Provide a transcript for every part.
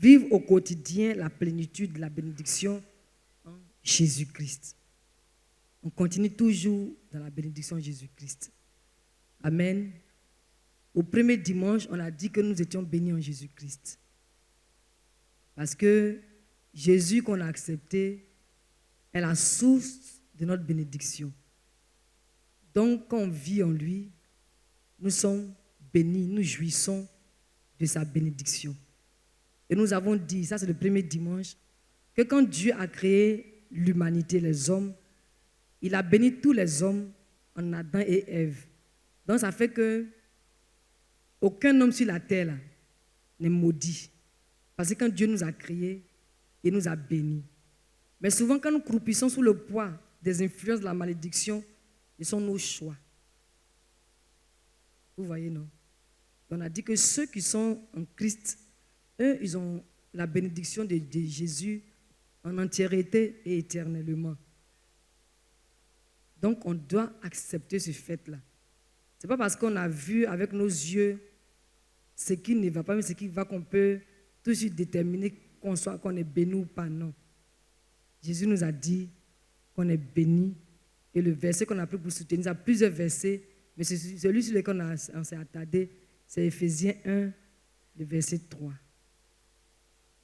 vivre au quotidien la plénitude de la bénédiction en Jésus-Christ. On continue toujours dans la bénédiction de Jésus-Christ. Amen. Au premier dimanche, on a dit que nous étions bénis en Jésus-Christ. Parce que Jésus qu'on a accepté est la source de notre bénédiction. Donc, quand on vit en lui, nous sommes bénis, nous jouissons de sa bénédiction. Et nous avons dit, ça c'est le premier dimanche, que quand Dieu a créé l'humanité, les hommes, il a béni tous les hommes en Adam et Ève. Donc ça fait que aucun homme sur la terre n'est maudit. Parce que quand Dieu nous a créés, il nous a bénis. Mais souvent quand nous croupissons sous le poids des influences de la malédiction, ce sont nos choix. Vous voyez, non? On a dit que ceux qui sont en Christ, eux, ils ont la bénédiction de Jésus en entièreté et éternellement. Donc, on doit accepter ce fait-là. Ce n'est pas parce qu'on a vu avec nos yeux ce qui ne va pas, mais ce qui va qu'on peut tout de suite déterminer qu'on est béni ou pas. Non. Jésus nous a dit qu'on est béni. Et le verset qu'on a pris pour soutenir, il y a plusieurs versets, mais celui sur lequel on s'est attardé, c'est Éphésiens 1, le verset 3.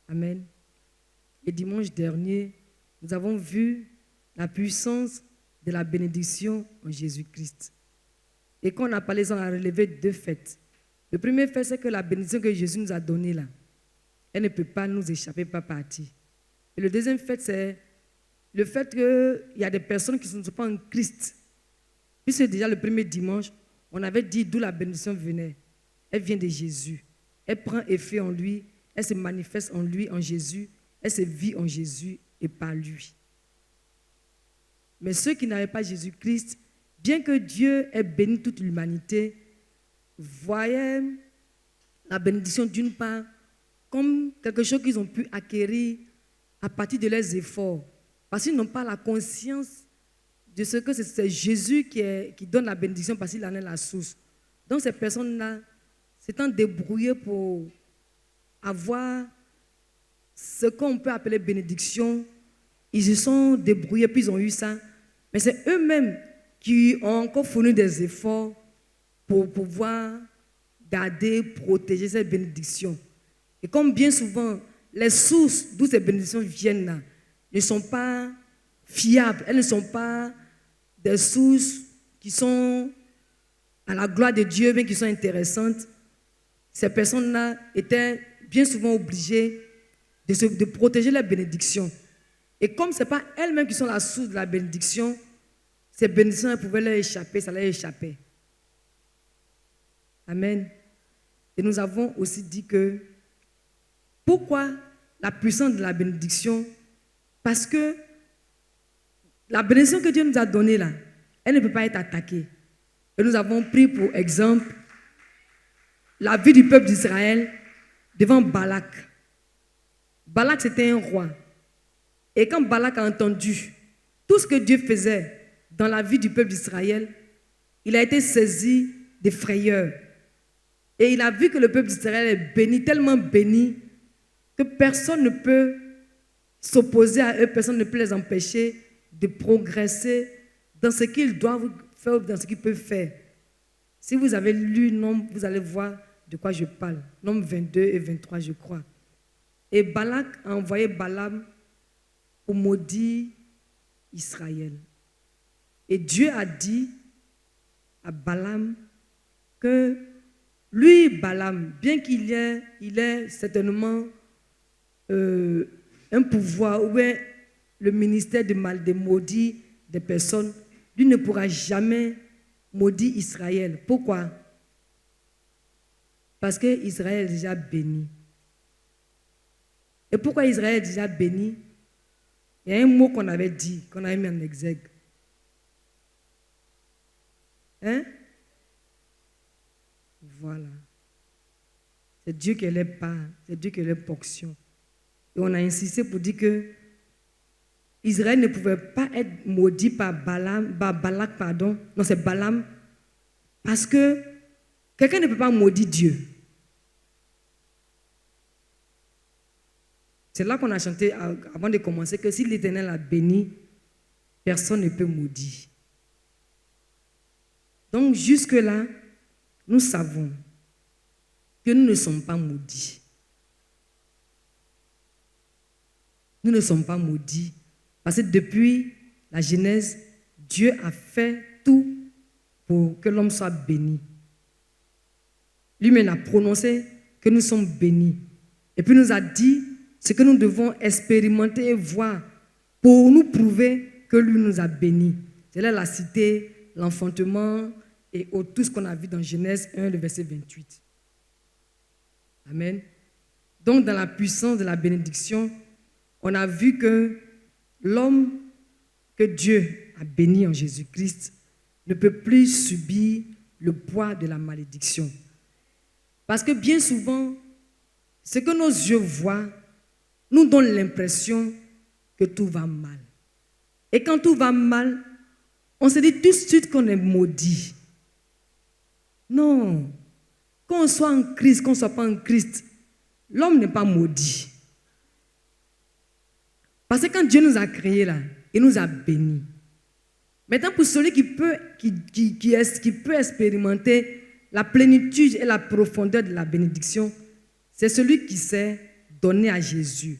Amen. Et dimanche dernier, nous avons vu la puissance de la bénédiction en Jésus-Christ. Et quand on a parlé, on a relevé deux faits. Le premier fait, c'est que la bénédiction que Jésus nous a donnée là, elle ne peut pas nous échapper, pas partir. Et le deuxième fait, c'est le fait qu'il y a des personnes qui ne sont pas en Christ. Puisque déjà le premier dimanche, on avait dit d'où la bénédiction venait. Elle vient de Jésus. Elle prend effet en lui. Elle se manifeste en lui, en Jésus. Elle se vit en Jésus et par lui. Mais ceux qui n'avaient pas Jésus-Christ, bien que Dieu ait béni toute l'humanité, voyaient la bénédiction d'une part comme quelque chose qu'ils ont pu acquérir à partir de leurs efforts. Parce qu'ils n'ont pas la conscience de ce que c'est Jésus qui donne la bénédiction parce qu'il en est la source. Donc ces personnes-là s'étant débrouillées pour avoir ce qu'on peut appeler bénédiction, ils se sont débrouillés puis ils ont eu ça. Mais c'est eux-mêmes qui ont encore fourni des efforts pour pouvoir garder, protéger ces bénédictions. Et comme bien souvent, les sources d'où ces bénédictions viennent là, ne sont pas fiables, elles ne sont pas des sources qui sont à la gloire de Dieu, mais qui sont intéressantes. Ces personnes-là étaient bien souvent obligées de protéger la bénédiction. Et comme ce n'est pas elles-mêmes qui sont la source de la bénédiction, ces bénédictions pouvaient leur échapper, ça leur échappait. Amen. Et nous avons aussi dit que pourquoi la puissance de la bénédiction? Parce que la bénédiction que Dieu nous a donnée là, elle ne peut pas être attaquée. Et nous avons pris pour exemple la vie du peuple d'Israël devant Balak. Balak, c'était un roi. Et quand Balak a entendu tout ce que Dieu faisait dans la vie du peuple d'Israël, il a été saisi de frayeur. Et il a vu que le peuple d'Israël est béni, tellement béni, que personne ne peut s'opposer à eux, personne ne peut les empêcher de progresser dans ce qu'ils doivent faire, dans ce qu'ils peuvent faire. Si vous avez lu Nombre, vous allez voir de quoi je parle. Nombre 22 et 23, je crois. Et Balak a envoyé Balaam pour maudire Israël. Et Dieu a dit à Balaam que lui, Balaam, bien qu'il ait certainement un pouvoir ou le ministère de maudire des personnes, lui ne pourra jamais maudire Israël. Pourquoi? Parce que Israël est déjà béni. Et pourquoi Israël est déjà béni? Il y a un mot qu'on avait dit, qu'on avait mis en exergue. Hein? Voilà. C'est Dieu qui est les parts, c'est Dieu qui est les portions. Et on a insisté pour dire que Israël ne pouvait pas être maudit par Balak, pardon. Non, c'est Balaam. Parce que quelqu'un ne peut pas maudire Dieu. C'est là qu'on a chanté avant de commencer que si l'Éternel a béni, personne ne peut maudire. Donc jusque-là, nous savons que nous ne sommes pas maudits. Nous ne sommes pas maudits parce que depuis la Genèse, Dieu a fait tout pour que l'homme soit béni. Lui-même a prononcé que nous sommes bénis. Et puis nous a dit ce que nous devons expérimenter et voir pour nous prouver que lui nous a bénis. C'est là la cité, l'enfantement et tout ce qu'on a vu dans Genèse 1, le verset 28. Amen. Donc dans la puissance de la bénédiction, on a vu que l'homme que Dieu a béni en Jésus-Christ ne peut plus subir le poids de la malédiction. Parce que bien souvent, ce que nos yeux voient nous donne l'impression que tout va mal. Et quand tout va mal, on se dit tout de suite qu'on est maudit. Non. Qu'on soit en Christ, qu'on ne soit pas en Christ, l'homme n'est pas maudit. Parce que quand Dieu nous a créés là, il nous a bénis. Maintenant, pour celui qui peut expérimenter la plénitude et la profondeur de la bénédiction, c'est celui qui s'est donné à Jésus.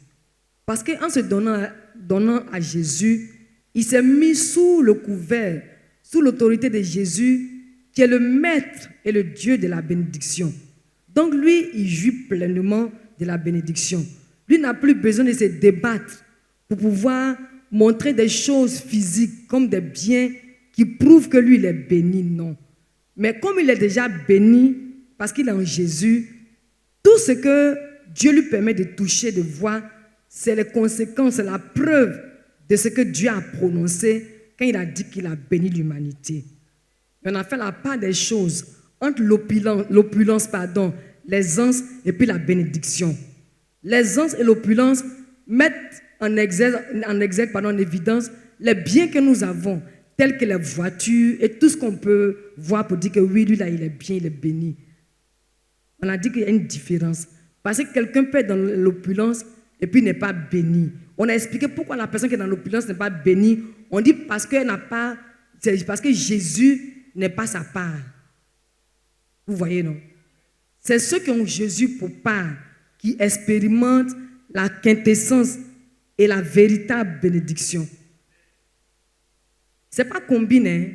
Parce qu'en se donnant à Jésus, il s'est mis sous le couvert, sous l'autorité de Jésus, qui est le maître et le Dieu de la bénédiction. Donc lui, il jouit pleinement de la bénédiction. Lui n'a plus besoin de se débattre pour pouvoir montrer des choses physiques comme des biens qui prouvent que lui, il est béni. Non. Mais comme il est déjà béni, parce qu'il est en Jésus, tout ce que Dieu lui permet de toucher, de voir, c'est les conséquences, c'est la preuve de ce que Dieu a prononcé quand il a dit qu'il a béni l'humanité. On a fait la part des choses entre l'opulence, l'aisance et puis la bénédiction. L'aisance et l'opulence mettent en évidence les biens que nous avons, tels que les voitures et tout ce qu'on peut voir pour dire que oui, lui là, il est bien, il est béni. On a dit qu'il y a une différence. Parce que quelqu'un peut être dans l'opulence et puis n'est pas béni. On a expliqué pourquoi la personne qui est dans l'opulence n'est pas bénie. On dit parce que Jésus n'est pas sa part. Vous voyez, non? C'est ceux qui ont Jésus pour part qui expérimentent la quintessence et la véritable bénédiction. Ce n'est pas combiné. Hein?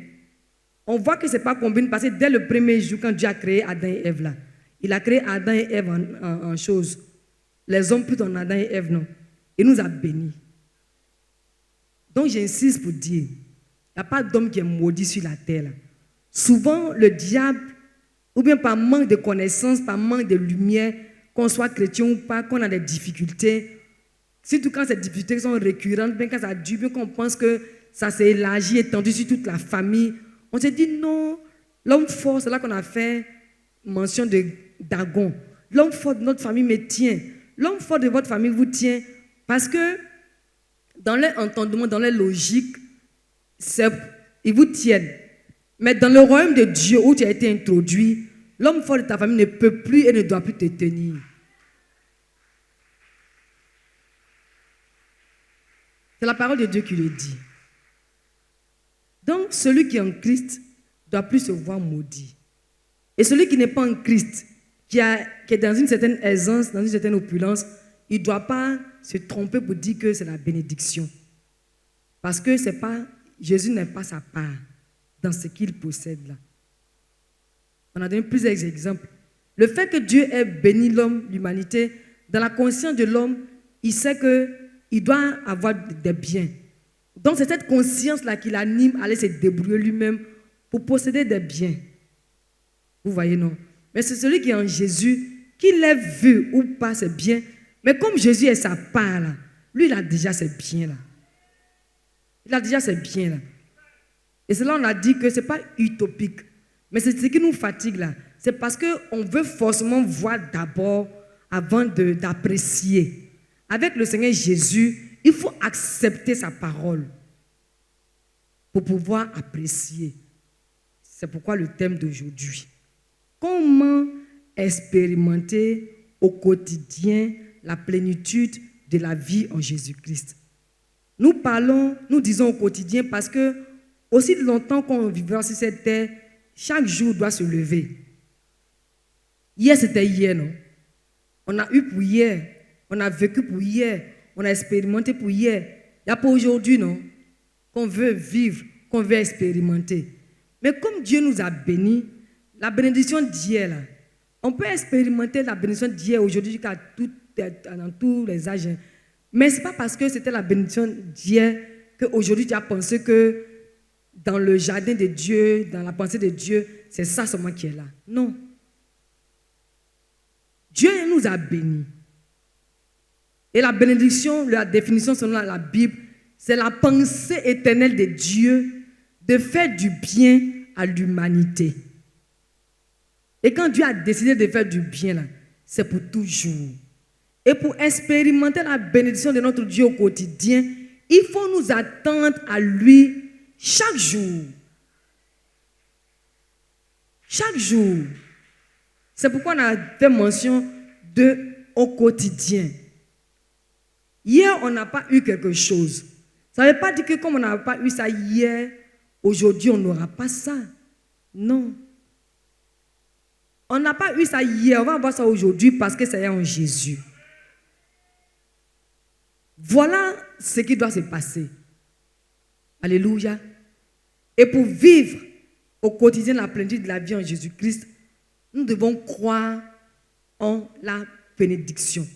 On voit que ce n'est pas combiné parce que dès le premier jour, quand Dieu a créé Adam et Ève là, il a créé Adam et Ève en choses. Les hommes plutôt en Adam et Ève, non. Il nous a bénis. Donc j'insiste pour dire, il n'y a pas d'homme qui est maudit sur la terre. Là. Souvent, le diable, ou bien par manque de connaissances, par manque de lumière, qu'on soit chrétien ou pas, qu'on a des difficultés, surtout quand ces difficultés sont récurrentes, bien quand ça dure, bien qu'on pense que ça s'est élargi, étendu sur toute la famille, on se dit non, l'homme fort, c'est là qu'on a fait mention de Dagon. L'homme fort de notre famille me tient. L'homme fort de votre famille vous tient parce que dans leur entendement, dans leur logique, ils vous tiennent. Mais dans le royaume de Dieu où tu as été introduit, l'homme fort de ta famille ne peut plus et ne doit plus te tenir. C'est la parole de Dieu qui le dit. Donc, celui qui est en Christ ne doit plus se voir maudit. Et celui qui n'est pas en Christ, qui est dans une certaine aisance, dans une certaine opulence, il ne doit pas se tromper pour dire que c'est la bénédiction. Parce que Jésus n'est pas sa part dans ce qu'il possède là. On a donné plusieurs exemples. Le fait que Dieu ait béni l'homme, l'humanité, dans la conscience de l'homme, il sait qu'il doit avoir des biens. Donc c'est cette conscience-là qui l'anime à aller se débrouiller lui-même pour posséder des biens. Vous voyez, non? Mais c'est celui qui est en Jésus, qu'il ait vu ou pas ses biens. Mais comme Jésus est sa part, là, lui, il a déjà ses biens. Là. Il a déjà ses biens. Là. Et cela, on a dit que ce n'est pas utopique. Mais c'est ce qui nous fatigue là. C'est parce qu'on veut forcément voir d'abord avant d'apprécier. Avec le Seigneur Jésus, il faut accepter sa parole pour pouvoir apprécier. C'est pourquoi le thème d'aujourd'hui. Comment expérimenter au quotidien la plénitude de la vie en Jésus-Christ. Nous parlons, nous disons au quotidien parce que aussi longtemps qu'on vivra sur cette terre, chaque jour doit se lever. Hier, c'était hier, non? On a eu pour hier, on a vécu pour hier, on a expérimenté pour hier. Il n'y a pas aujourd'hui, non? Qu'on veut vivre, qu'on veut expérimenter. Mais comme Dieu nous a bénis, la bénédiction d'hier, là, on peut expérimenter la bénédiction d'hier aujourd'hui dans tous les âges. Mais ce n'est pas parce que c'était la bénédiction d'hier qu'aujourd'hui tu as pensé que dans le jardin de Dieu, dans la pensée de Dieu, c'est ça seulement qui est là. Non. Dieu nous a bénis. Et la bénédiction, la définition selon la Bible, c'est la pensée éternelle de Dieu de faire du bien à l'humanité. Et quand Dieu a décidé de faire du bien, là, c'est pour toujours. Et pour expérimenter la bénédiction de notre Dieu au quotidien, il faut nous attendre à lui chaque jour. Chaque jour. C'est pourquoi on a fait mention de au quotidien. Hier, on n'a pas eu quelque chose. Ça ne veut pas dire que comme on n'a pas eu ça hier, aujourd'hui, on n'aura pas ça. Non. On n'a pas eu ça hier, on va avoir ça aujourd'hui parce que ça y est en Jésus. Voilà ce qui doit se passer. Alléluia. Et pour vivre au quotidien la plénitude de la vie en Jésus-Christ, nous devons croire en la bénédiction.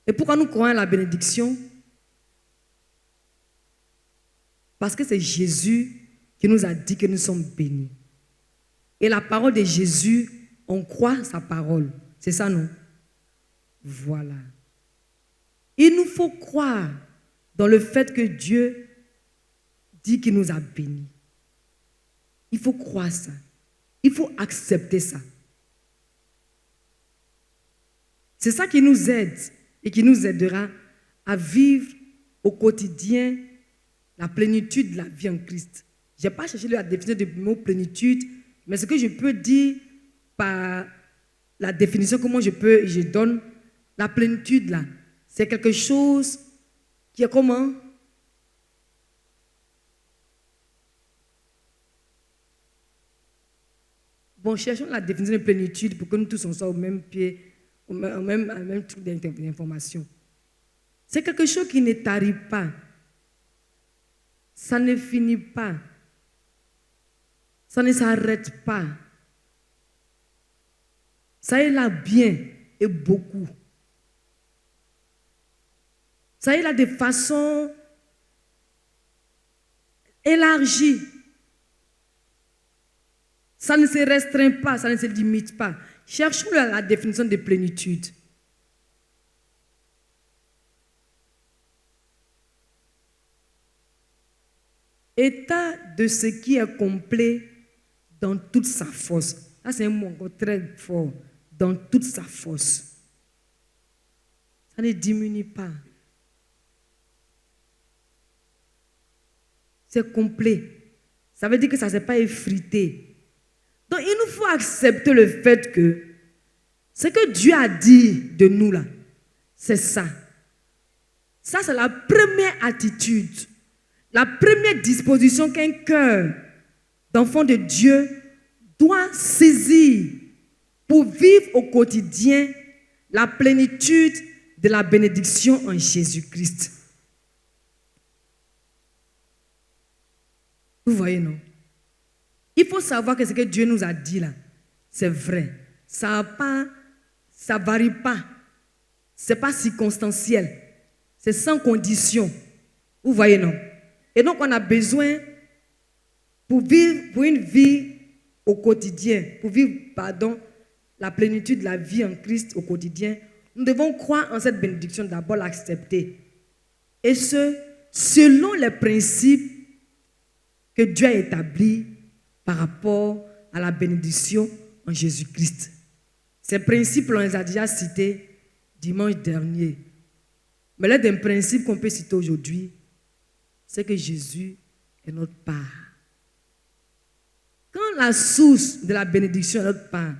Et pourquoi nous croyons en la bénédiction? Parce que c'est Jésus qui nous a dit que nous sommes bénis. Et la parole de Jésus, on croit sa parole. C'est ça, non? Voilà. Il nous faut croire dans le fait que Dieu dit qu'il nous a bénis. Il faut croire ça. Il faut accepter ça. C'est ça qui nous aide et qui nous aidera à vivre au quotidien la plénitude de la vie en Christ. Je n'ai pas cherché la définition du mot plénitude, mais ce que je peux dire par la définition, comment je donne la plénitude là, c'est quelque chose qui est comment? Bon, cherchons la définition de plénitude pour que nous tous on soit au même pied, au même truc d'information. C'est quelque chose qui ne tarit pas. Ça ne finit pas. Ça ne s'arrête pas. Ça est là bien et beaucoup. Ça est là de façon élargie. Ça ne se restreint pas, ça ne se limite pas. Cherchons la définition de plénitude. État de ce qui est complet dans toute sa force. Ça, c'est un mot encore très fort. Dans toute sa force. Ça ne diminue pas. C'est complet. Ça veut dire que ça ne s'est pas effrité. Donc, il nous faut accepter le fait que ce que Dieu a dit de nous là, c'est ça. Ça, c'est la première attitude, la première disposition qu'un cœur d'enfant de Dieu doit saisir pour vivre au quotidien la plénitude de la bénédiction en Jésus-Christ. Vous voyez, non? Il faut savoir que ce que Dieu nous a dit là, c'est vrai. Ça ne varie pas. Ce n'est pas circonstanciel. C'est sans condition. Vous voyez, non? Et donc, on a besoin, pour vivre pour une vie au quotidien, pour vivre, la plénitude de la vie en Christ au quotidien, nous devons croire en cette bénédiction, d'abord l'accepter. Et ce, selon les principes que Dieu a établis par rapport à la bénédiction en Jésus-Christ. Ces principes, on les a déjà cités dimanche dernier. Mais l'un des principes qu'on peut citer aujourd'hui, c'est que Jésus est notre part. Quand la source de la bénédiction est notre part,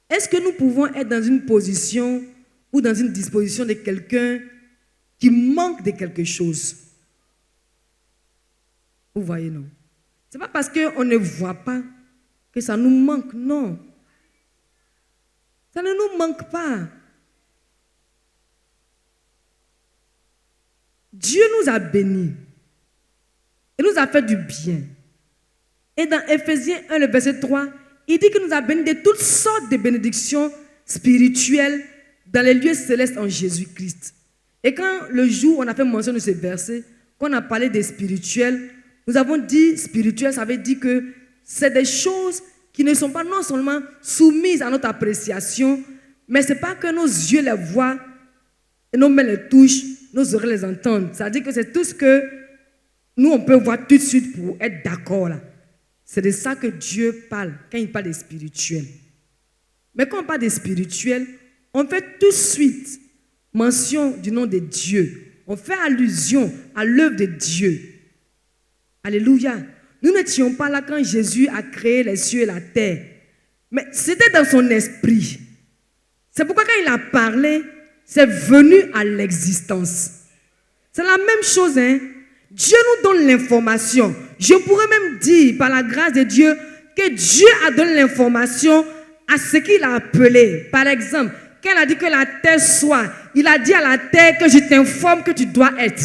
est-ce que nous pouvons être dans une position ou dans une disposition de quelqu'un qui manque de quelque chose. Vous voyez, non? Ce n'est pas parce qu'on ne voit pas que ça nous manque, non. Ça ne nous manque pas. Dieu nous a bénis. Il nous a fait du bien. Et dans Éphésiens 1, le verset 3, il dit qu'il nous a bénis de toutes sortes de bénédictions spirituelles dans les lieux célestes en Jésus-Christ. Et quand le jour où on a fait mention de ce verset, quand on a parlé des spirituels, nous avons dit spirituel, ça veut dire que c'est des choses qui ne sont pas non seulement soumises à notre appréciation, mais ce n'est pas que nos yeux les voient et nos mains les touchent, nos oreilles les entendent. C'est-à-dire que c'est tout ce que nous, on peut voir tout de suite pour être d'accord là. C'est de ça que Dieu parle quand il parle des spirituels. Mais quand on parle des spirituels, on fait tout de suite mention du nom de Dieu. On fait allusion à l'œuvre de Dieu. Alléluia. Nous n'étions pas là quand Jésus a créé les cieux et la terre. Mais c'était dans son esprit. C'est pourquoi quand il a parlé, c'est venu à l'existence. C'est la même chose, hein. Dieu nous donne l'information. Je pourrais même dire, par la grâce de Dieu, que Dieu a donné l'information à ce qu'il a appelé. Par exemple, quand il a dit que la terre soit, il a dit à la terre que je t'informe que tu dois être.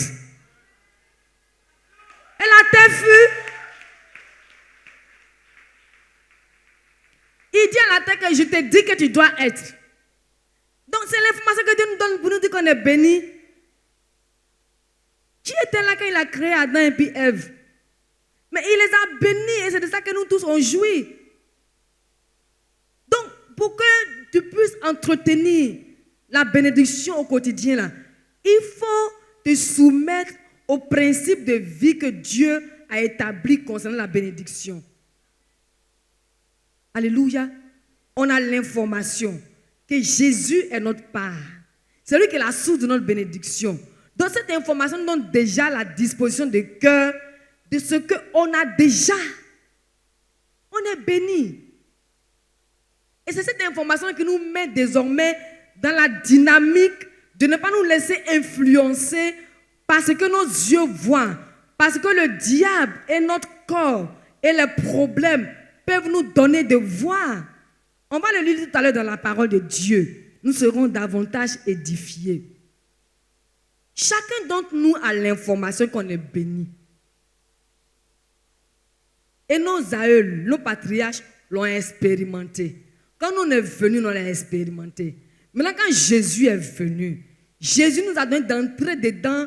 Et la terre fut. Il dit à la terre que je te dis que tu dois être. Donc c'est l'information que Dieu nous donne pour nous dire qu'on est béni. Qui était là quand il a créé Adam et puis Ève? Mais il les a bénis et c'est de ça que nous tous on jouit. Donc pour que tu puisses entretenir la bénédiction au quotidien, là, il faut te soumettre au principe de vie que Dieu a établi concernant la bénédiction. Alléluia. On a l'information que Jésus est notre part. C'est lui qui est la source de notre bénédiction. Donc cette information nous donne déjà la disposition de cœur de ce qu'on a déjà. On est béni. Et c'est cette information qui nous met désormais dans la dynamique de ne pas nous laisser influencer par ce que nos yeux voient. Parce que le diable et notre corps et les problèmes peuvent nous donner de voir. On va le lire tout à l'heure dans la parole de Dieu. Nous serons davantage édifiés. Chacun d'entre nous a l'information qu'on est béni. Et nos aïeuls, nos patriarches l'ont expérimenté. Quand nous sommes venus, nous l'avons expérimenté. Maintenant, quand Jésus est venu, Jésus nous a donné d'entrer dedans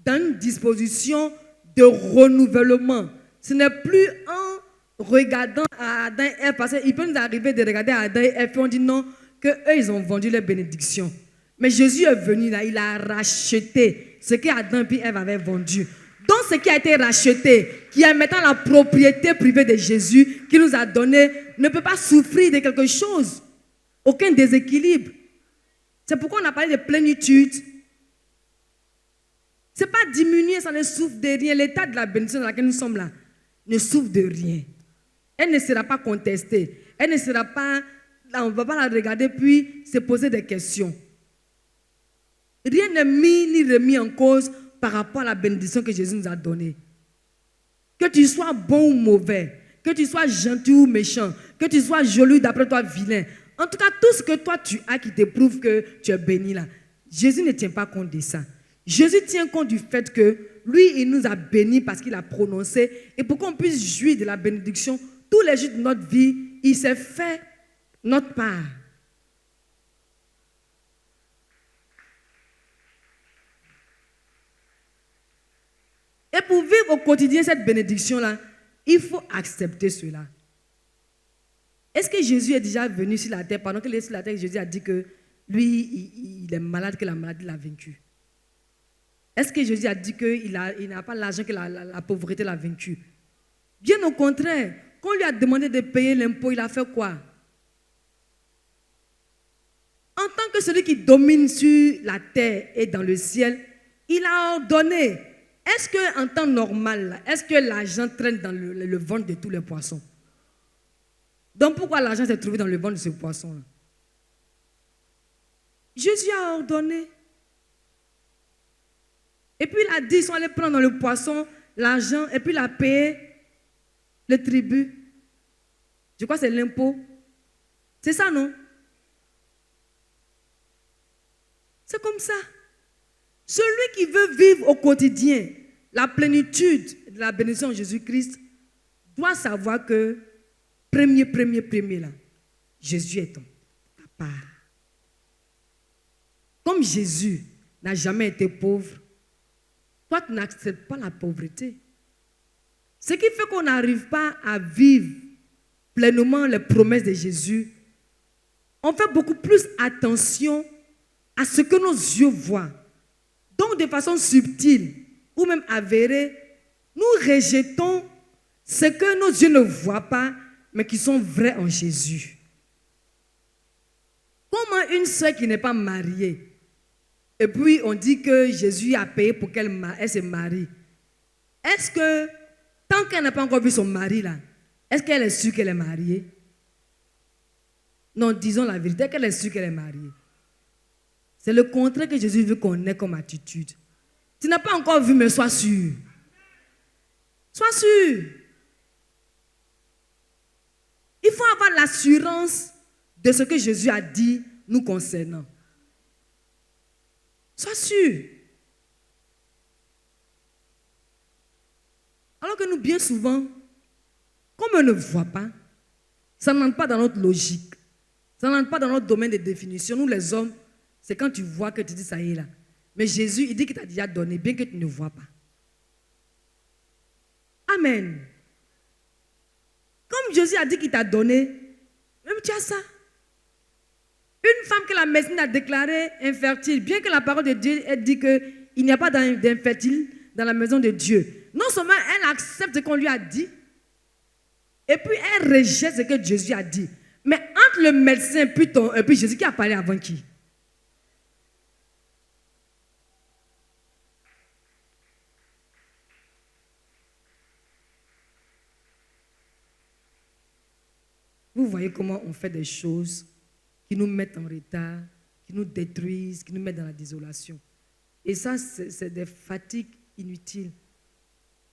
dans une disposition de renouvellement. Ce n'est plus en regardant à Adam et Ève, parce qu'il peut nous arriver de regarder à Adam et Ève, et on dit non, qu'eux, ils ont vendu les bénédictions. Mais Jésus est venu là, il a racheté ce qu'Adam et Ève avaient vendu. Donc ce qui a été racheté, qui est maintenant la propriété privée de Jésus, qui nous a donné, ne peut pas souffrir de quelque chose. Aucun déséquilibre. C'est pourquoi on a parlé de plénitude. Ce n'est pas diminuer, ça ne souffre de rien. L'état de la bénédiction dans laquelle nous sommes là ne souffre de rien. Elle ne sera pas contestée. Elle ne sera pas, là, on ne va pas la regarder puis se poser des questions. Rien n'est mis ni remis en cause par rapport à la bénédiction que Jésus nous a donnée. Que tu sois bon ou mauvais, que tu sois gentil ou méchant, que tu sois joli d'après toi vilain. En tout cas, tout ce que toi tu as qui te prouve que tu es béni là, Jésus ne tient pas compte de ça. Jésus tient compte du fait que lui, il nous a bénis parce qu'il a prononcé. Et pour qu'on puisse jouir de la bénédiction, tous les jours de notre vie, il s'est fait notre part. Et pour vivre au quotidien cette bénédiction-là, il faut accepter cela. Est-ce que Jésus est déjà venu sur la terre? Pendant qu'il est sur la terre, Jésus a dit que lui, il est malade, que la maladie l'a vaincu. Est-ce que Jésus a dit qu'il n'a pas l'argent, que la pauvreté l'a vaincu? Bien au contraire, quand on lui a demandé de payer l'impôt, il a fait quoi? En tant que celui qui domine sur la terre et dans le ciel, il a ordonné. Est-ce qu'en temps normal, est-ce que l'argent traîne dans le ventre de tous les poissons? Donc pourquoi l'argent s'est trouvé dans le ventre de ce poisson-là? Jésus a ordonné. Et puis il a dit, ils sont allés prendre dans le poisson l'argent et puis il a payé le tribut. Je crois que c'est l'impôt. C'est ça, non? C'est comme ça. Celui qui veut vivre au quotidien la plénitude de la bénédiction de Jésus-Christ doit savoir que premier là, Jésus est ton papa. Comme Jésus n'a jamais été pauvre, toi tu n'acceptes pas la pauvreté. Ce qui fait qu'on n'arrive pas à vivre pleinement les promesses de Jésus, on fait beaucoup plus attention à ce que nos yeux voient. Donc de façon subtile ou même avérée, nous rejetons ce que nos yeux ne voient pas, mais qui sont vrais en Jésus. Comment une soeur qui n'est pas mariée, et puis on dit que Jésus a payé pour qu'elle se marie. Est-ce que, tant qu'elle n'a pas encore vu son mari là, est-ce qu'elle est sûre qu'elle est mariée? Non, disons la vérité, qu'elle est sûre qu'elle est mariée. C'est le contraire que Jésus veut qu'on ait comme attitude. Tu n'as pas encore vu, mais sois sûr. Sois sûr. Il faut avoir l'assurance de ce que Jésus a dit nous concernant. Sois sûr. Alors que nous, bien souvent, comme on ne voit pas, ça n'entre pas dans notre logique. Ça n'entre pas dans notre domaine de définition. Nous, les hommes, c'est quand tu vois que tu dis ça y est là. Mais Jésus, il dit qu'il t'a déjà donné, bien que tu ne vois pas. Amen. Comme Jésus a dit qu'il t'a donné, même tu as ça. Une femme que la médecine a déclarée infertile, bien que la parole de Dieu ait dit qu'il n'y a pas d'infertile dans la maison de Dieu. Non seulement elle accepte ce qu'on lui a dit, et puis elle rejette ce que Jésus a dit. Mais entre le médecin et puis Jésus, qui a parlé avant qui? Vous voyez comment on fait des choses qui nous mettent en retard, qui nous détruisent, qui nous mettent dans la désolation. Et ça, c'est des fatigues inutiles.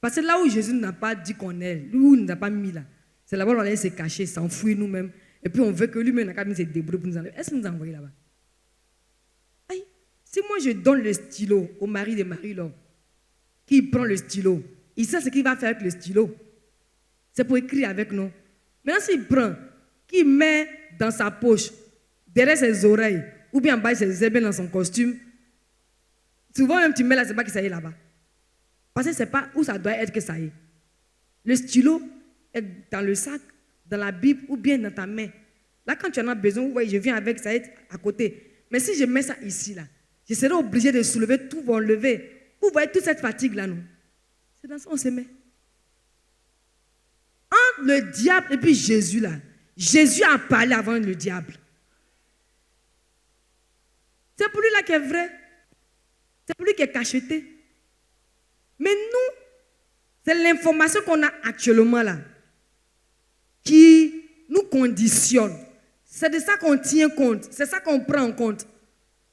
Parce que là où Jésus n'a pas dit qu'on est, lui où il n'a pas mis là, c'est là-bas où on allait se cacher, s'enfuir nous-mêmes. Et puis on veut que lui-même n'a qu'à venir se débrouiller pour nous enlever. Est-ce que nous envoyez là-bas? Aïe, si moi je donne le stylo au mari de Marie-Laure, qui prend le stylo, il sait ce qu'il va faire avec le stylo. C'est pour écrire avec nous. Maintenant, s'il prend, qu'il met dans sa poche, derrière ses oreilles, ou bien en bas de ses épaules dans son costume, souvent même tu mets là, c'est pas que ça y est là-bas. Parce que c'est pas où ça doit être que ça y est. Le stylo est dans le sac, dans la Bible ou bien dans ta main. Là, quand tu en as besoin, vous voyez, je viens avec ça à côté. Mais si je mets ça ici, là, je serai obligé de soulever, tout va enlever. Vous voyez toute cette fatigue-là, non? C'est dans ça qu'on se met. Entre le diable et puis Jésus, là, Jésus a parlé avant le diable. C'est pour lui là qui est vrai. C'est pour lui qui est cacheté. Mais nous, c'est l'information qu'on a actuellement là qui nous conditionne. C'est de ça qu'on tient compte. C'est ça qu'on prend en compte.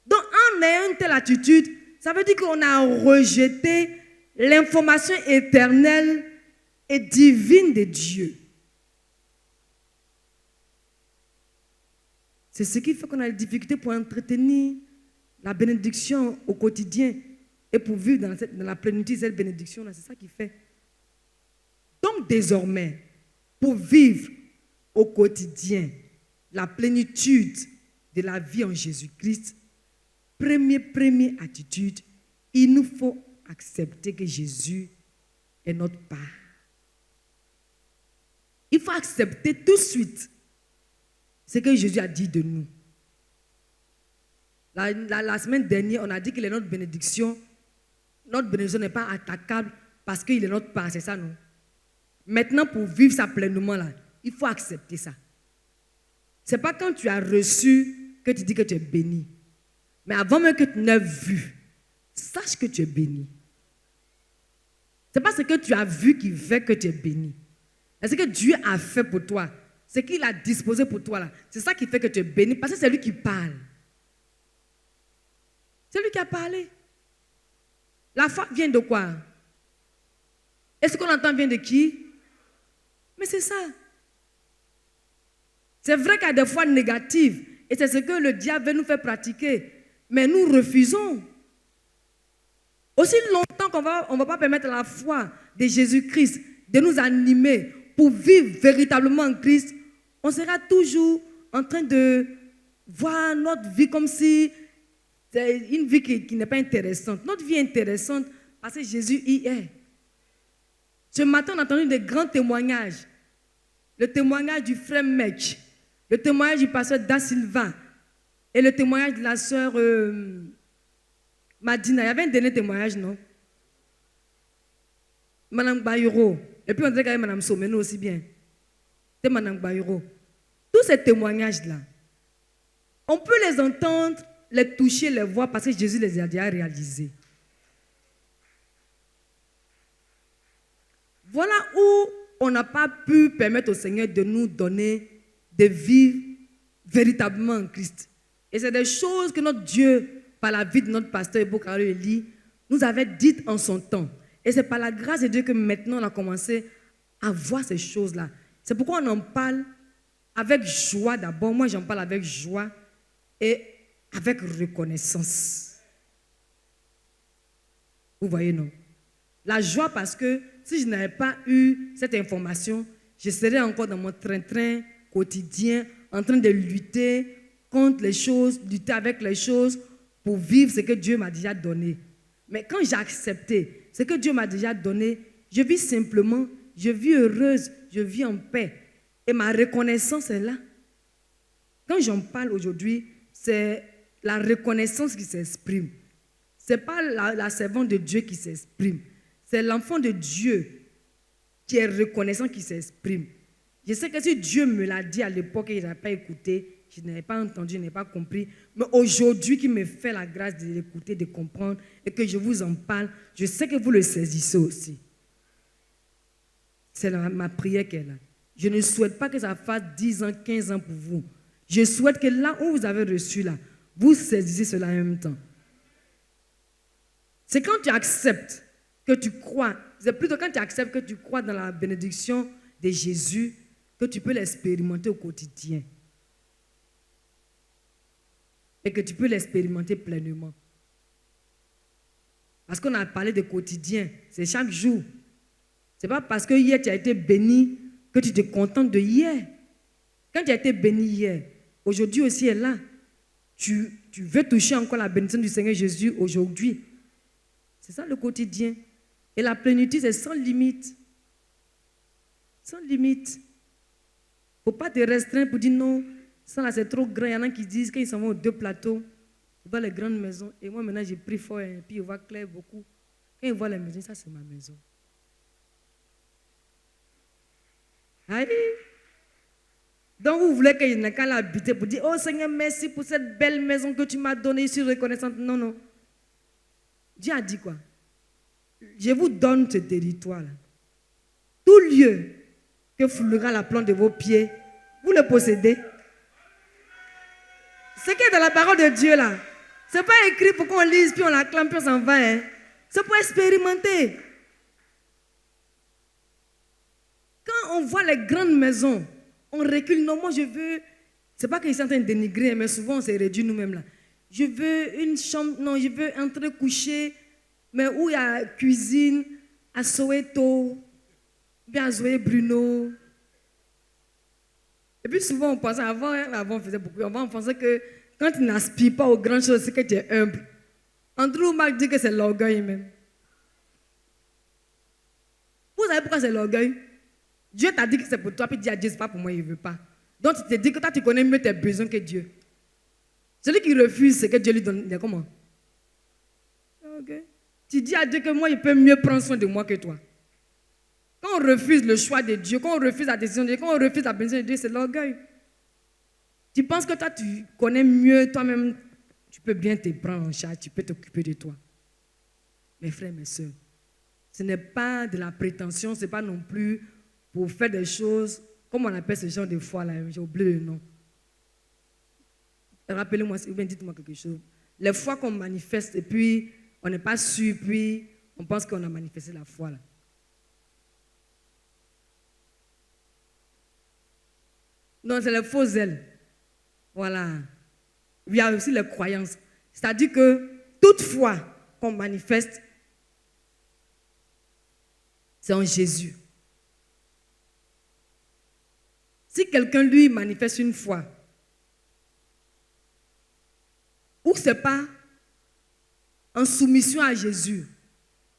Donc, en ayant une telle attitude, ça veut dire qu'on a rejeté l'information éternelle et divine de Dieu. C'est ce qui fait qu'on a des difficultés pour entretenir la bénédiction au quotidien et pour vivre dans la plénitude de cette bénédiction-là. C'est ça qui fait. Donc désormais, pour vivre au quotidien la plénitude de la vie en Jésus-Christ, première attitude, il nous faut accepter que Jésus est notre part. Il faut accepter tout de suite ce que Jésus a dit de nous. La semaine dernière, on a dit qu'il est notre bénédiction. Notre bénédiction n'est pas attaquable parce qu'il est notre part, c'est ça, non? Maintenant, pour vivre ça pleinement, là, il faut accepter ça. Ce n'est pas quand tu as reçu que tu dis que tu es béni. Mais avant même que tu n'aies vu, sache que tu es béni. Ce n'est pas ce que tu as vu qui fait que tu es béni. C'est ce que Dieu a fait pour toi. Ce qu'il a disposé pour toi, là. C'est ça qui fait que tu es béni, parce que c'est lui qui parle. C'est lui qui a parlé. La foi vient de quoi? Et ce qu'on entend vient de qui? Mais c'est ça. C'est vrai qu'il y a des foi négatives. Et c'est ce que le diable veut nous faire pratiquer. Mais nous refusons. Aussi longtemps qu'on ne va pas permettre à la foi de Jésus-Christ de nous animer pour vivre véritablement en Christ, on sera toujours en train de voir notre vie comme si c'est une vie qui n'est pas intéressante. Notre vie est intéressante parce que Jésus y est. Ce matin, on a entendu des grands témoignages. Le témoignage du frère Mech, le témoignage du pasteur Da Silva et le témoignage de la sœur Madina. Il y avait un dernier témoignage, non? Madame Bayuro. Et puis on dirait qu'il y avait Madame Someno aussi bien. C'est Madame Bayuro. Tous ces témoignages-là, on peut les entendre, les toucher, les voir parce que Jésus les a déjà réalisés. Voilà où on n'a pas pu permettre au Seigneur de nous donner, de vivre véritablement en Christ. Et c'est des choses que notre Dieu, par la vie de notre pasteur Ebokaro Eli, nous avait dites en son temps. Et c'est par la grâce de Dieu que maintenant on a commencé à voir ces choses-là. C'est pourquoi on en parle avec joie d'abord. Moi, j'en parle avec joie et avec reconnaissance. Vous voyez, non? La joie parce que si je n'avais pas eu cette information, je serais encore dans mon train-train quotidien, en train de lutter contre les choses, lutter avec les choses pour vivre ce que Dieu m'a déjà donné. Mais quand j'ai accepté ce que Dieu m'a déjà donné, je vis simplement, je vis heureuse, je vis en paix. Et ma reconnaissance est là. Quand j'en parle aujourd'hui, c'est la reconnaissance qui s'exprime. Ce n'est pas la servante de Dieu qui s'exprime. C'est l'enfant de Dieu qui est reconnaissant qui s'exprime. Je sais que si Dieu me l'a dit à l'époque et je n'avais pas écouté, je n'avais pas entendu, je n'avais pas compris, mais aujourd'hui qui me fait la grâce de l'écouter, de comprendre et que je vous en parle, je sais que vous le saisissez aussi. C'est ma prière qu'elle a. Je ne souhaite pas que ça fasse 10 ans, 15 ans pour vous. Je souhaite que là où vous avez reçu là, vous saisissez cela en même temps. C'est quand tu acceptes que tu crois, c'est plutôt quand tu acceptes que tu crois dans la bénédiction de Jésus que tu peux l'expérimenter au quotidien. Et que tu peux l'expérimenter pleinement. Parce qu'on a parlé de quotidien, c'est chaque jour. Ce n'est pas parce que hier tu as été béni que tu te contentes de hier. Quand tu as été béni hier, aujourd'hui aussi est là. Tu veux toucher encore la bénédiction du Seigneur Jésus aujourd'hui. C'est ça le quotidien. Et la plénitude, c'est sans limite. Sans limite. Il ne faut pas te restreindre pour dire non, ça là c'est trop grand. Il y en a qui disent qu'ils s'en vont aux 2 plateaux, ils voient les grandes maisons. Et moi maintenant j'ai pris fort et puis ils voient clair beaucoup. Quand ils voient les maisons, ça c'est ma maison. Aïe. Donc vous voulez qu'il n'y ait qu'à l'habiter pour dire, oh Seigneur, merci pour cette belle maison que tu m'as donnée, je suis reconnaissante. Non, non. Dieu a dit quoi? Je vous donne ce territoire-là. Tout lieu que foulera la plante de vos pieds, vous le possédez. Ce qui est dans la parole de Dieu là, ce n'est pas écrit pour qu'on lise, puis on l'acclame, puis on s'en va. Hein. C'est pour expérimenter. Quand on voit les grandes maisons, on recule. Non, moi je veux, c'est pas qu'ils sont en train de dénigrer, mais souvent on s'est réduit nous-mêmes là. Je veux une chambre, non, je veux entrer coucher, mais où il y a cuisine, à Soweto, bien à Zoé Bruno. Et puis souvent on pensait, avant on faisait beaucoup, avant on pensait que quand tu n'aspires pas aux grandes choses, c'est que tu es humble. Andrew Mark dit que c'est l'orgueil même. Vous savez pourquoi c'est l'orgueil? Dieu t'a dit que c'est pour toi, puis Dieu a dit, c'est pas pour moi, il ne veut pas. Donc tu te dis que toi, tu connais mieux tes besoins que Dieu. Celui qui refuse, c'est que Dieu lui donne. Il est comment? Okay. Tu dis à Dieu que moi, il peut mieux prendre soin de moi que toi. Quand on refuse le choix de Dieu, quand on refuse la décision de Dieu, quand on refuse la bénédiction de Dieu, c'est l'orgueil. Tu penses que toi, tu connais mieux toi-même, tu peux bien te prendre en charge, tu peux t'occuper de toi. Mes frères, mes soeurs, ce n'est pas de la prétention, ce n'est pas non plus pour faire des choses, comme on appelle ce genre de foi là, j'ai oublié le nom. Rappelez-moi, ou bien dites-moi quelque chose. les fois qu'on manifeste et puis on n'est pas sûr, puis on pense qu'on a manifesté la foi là. Non, c'est les faux zèles. Voilà. Il y a aussi les croyances. C'est-à-dire que toute foi qu'on manifeste, c'est en Jésus. Si quelqu'un, lui, manifeste une foi, ou ce n'est pas en soumission à Jésus,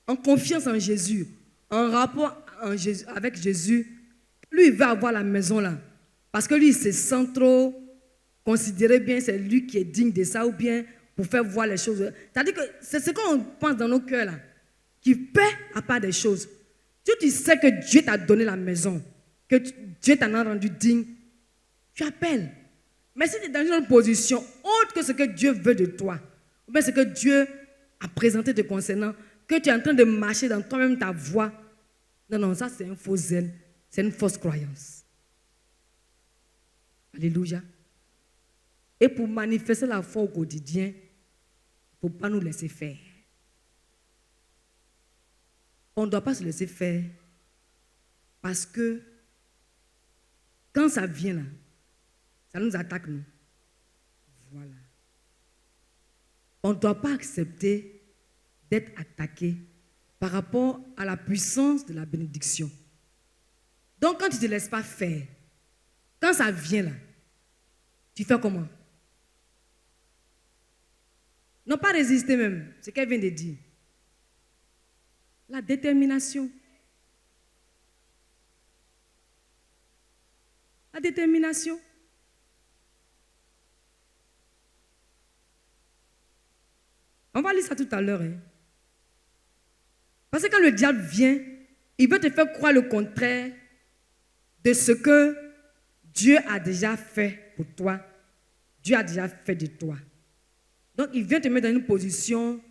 en confiance en Jésus, en rapport avec Jésus, lui, il va avoir la maison là. Parce que lui, il se sent trop considéré bien, c'est lui qui est digne de ça, ou bien pour faire voir les choses. C'est-à-dire que c'est ce qu'on pense dans nos cœurs là, qui paie à part des choses. Si tu sais que Dieu t'a donné la maison, que Dieu t'en a rendu digne, tu appelles. Mais si tu es dans une position autre que ce que Dieu veut de toi, ou bien ce que Dieu a présenté te concernant, que tu es en train de marcher dans toi-même ta voie, non, ça c'est un faux zèle, c'est une fausse croyance. Alléluia. Et pour manifester la foi au quotidien, il ne faut pas nous laisser faire. On ne doit pas se laisser faire parce que quand ça vient là, ça nous attaque nous. Voilà. On ne doit pas accepter d'être attaqué par rapport à la puissance de la bénédiction. Donc quand tu ne te laisses pas faire, quand ça vient là, tu fais comment? Non pas résister même, c'est ce qu'elle vient de dire. La détermination. La détermination. On va lire ça tout à l'heure. Hein. Parce que quand le diable vient, il veut te faire croire le contraire de ce que Dieu a déjà fait pour toi. Dieu a déjà fait de toi. Donc, il vient te mettre dans une position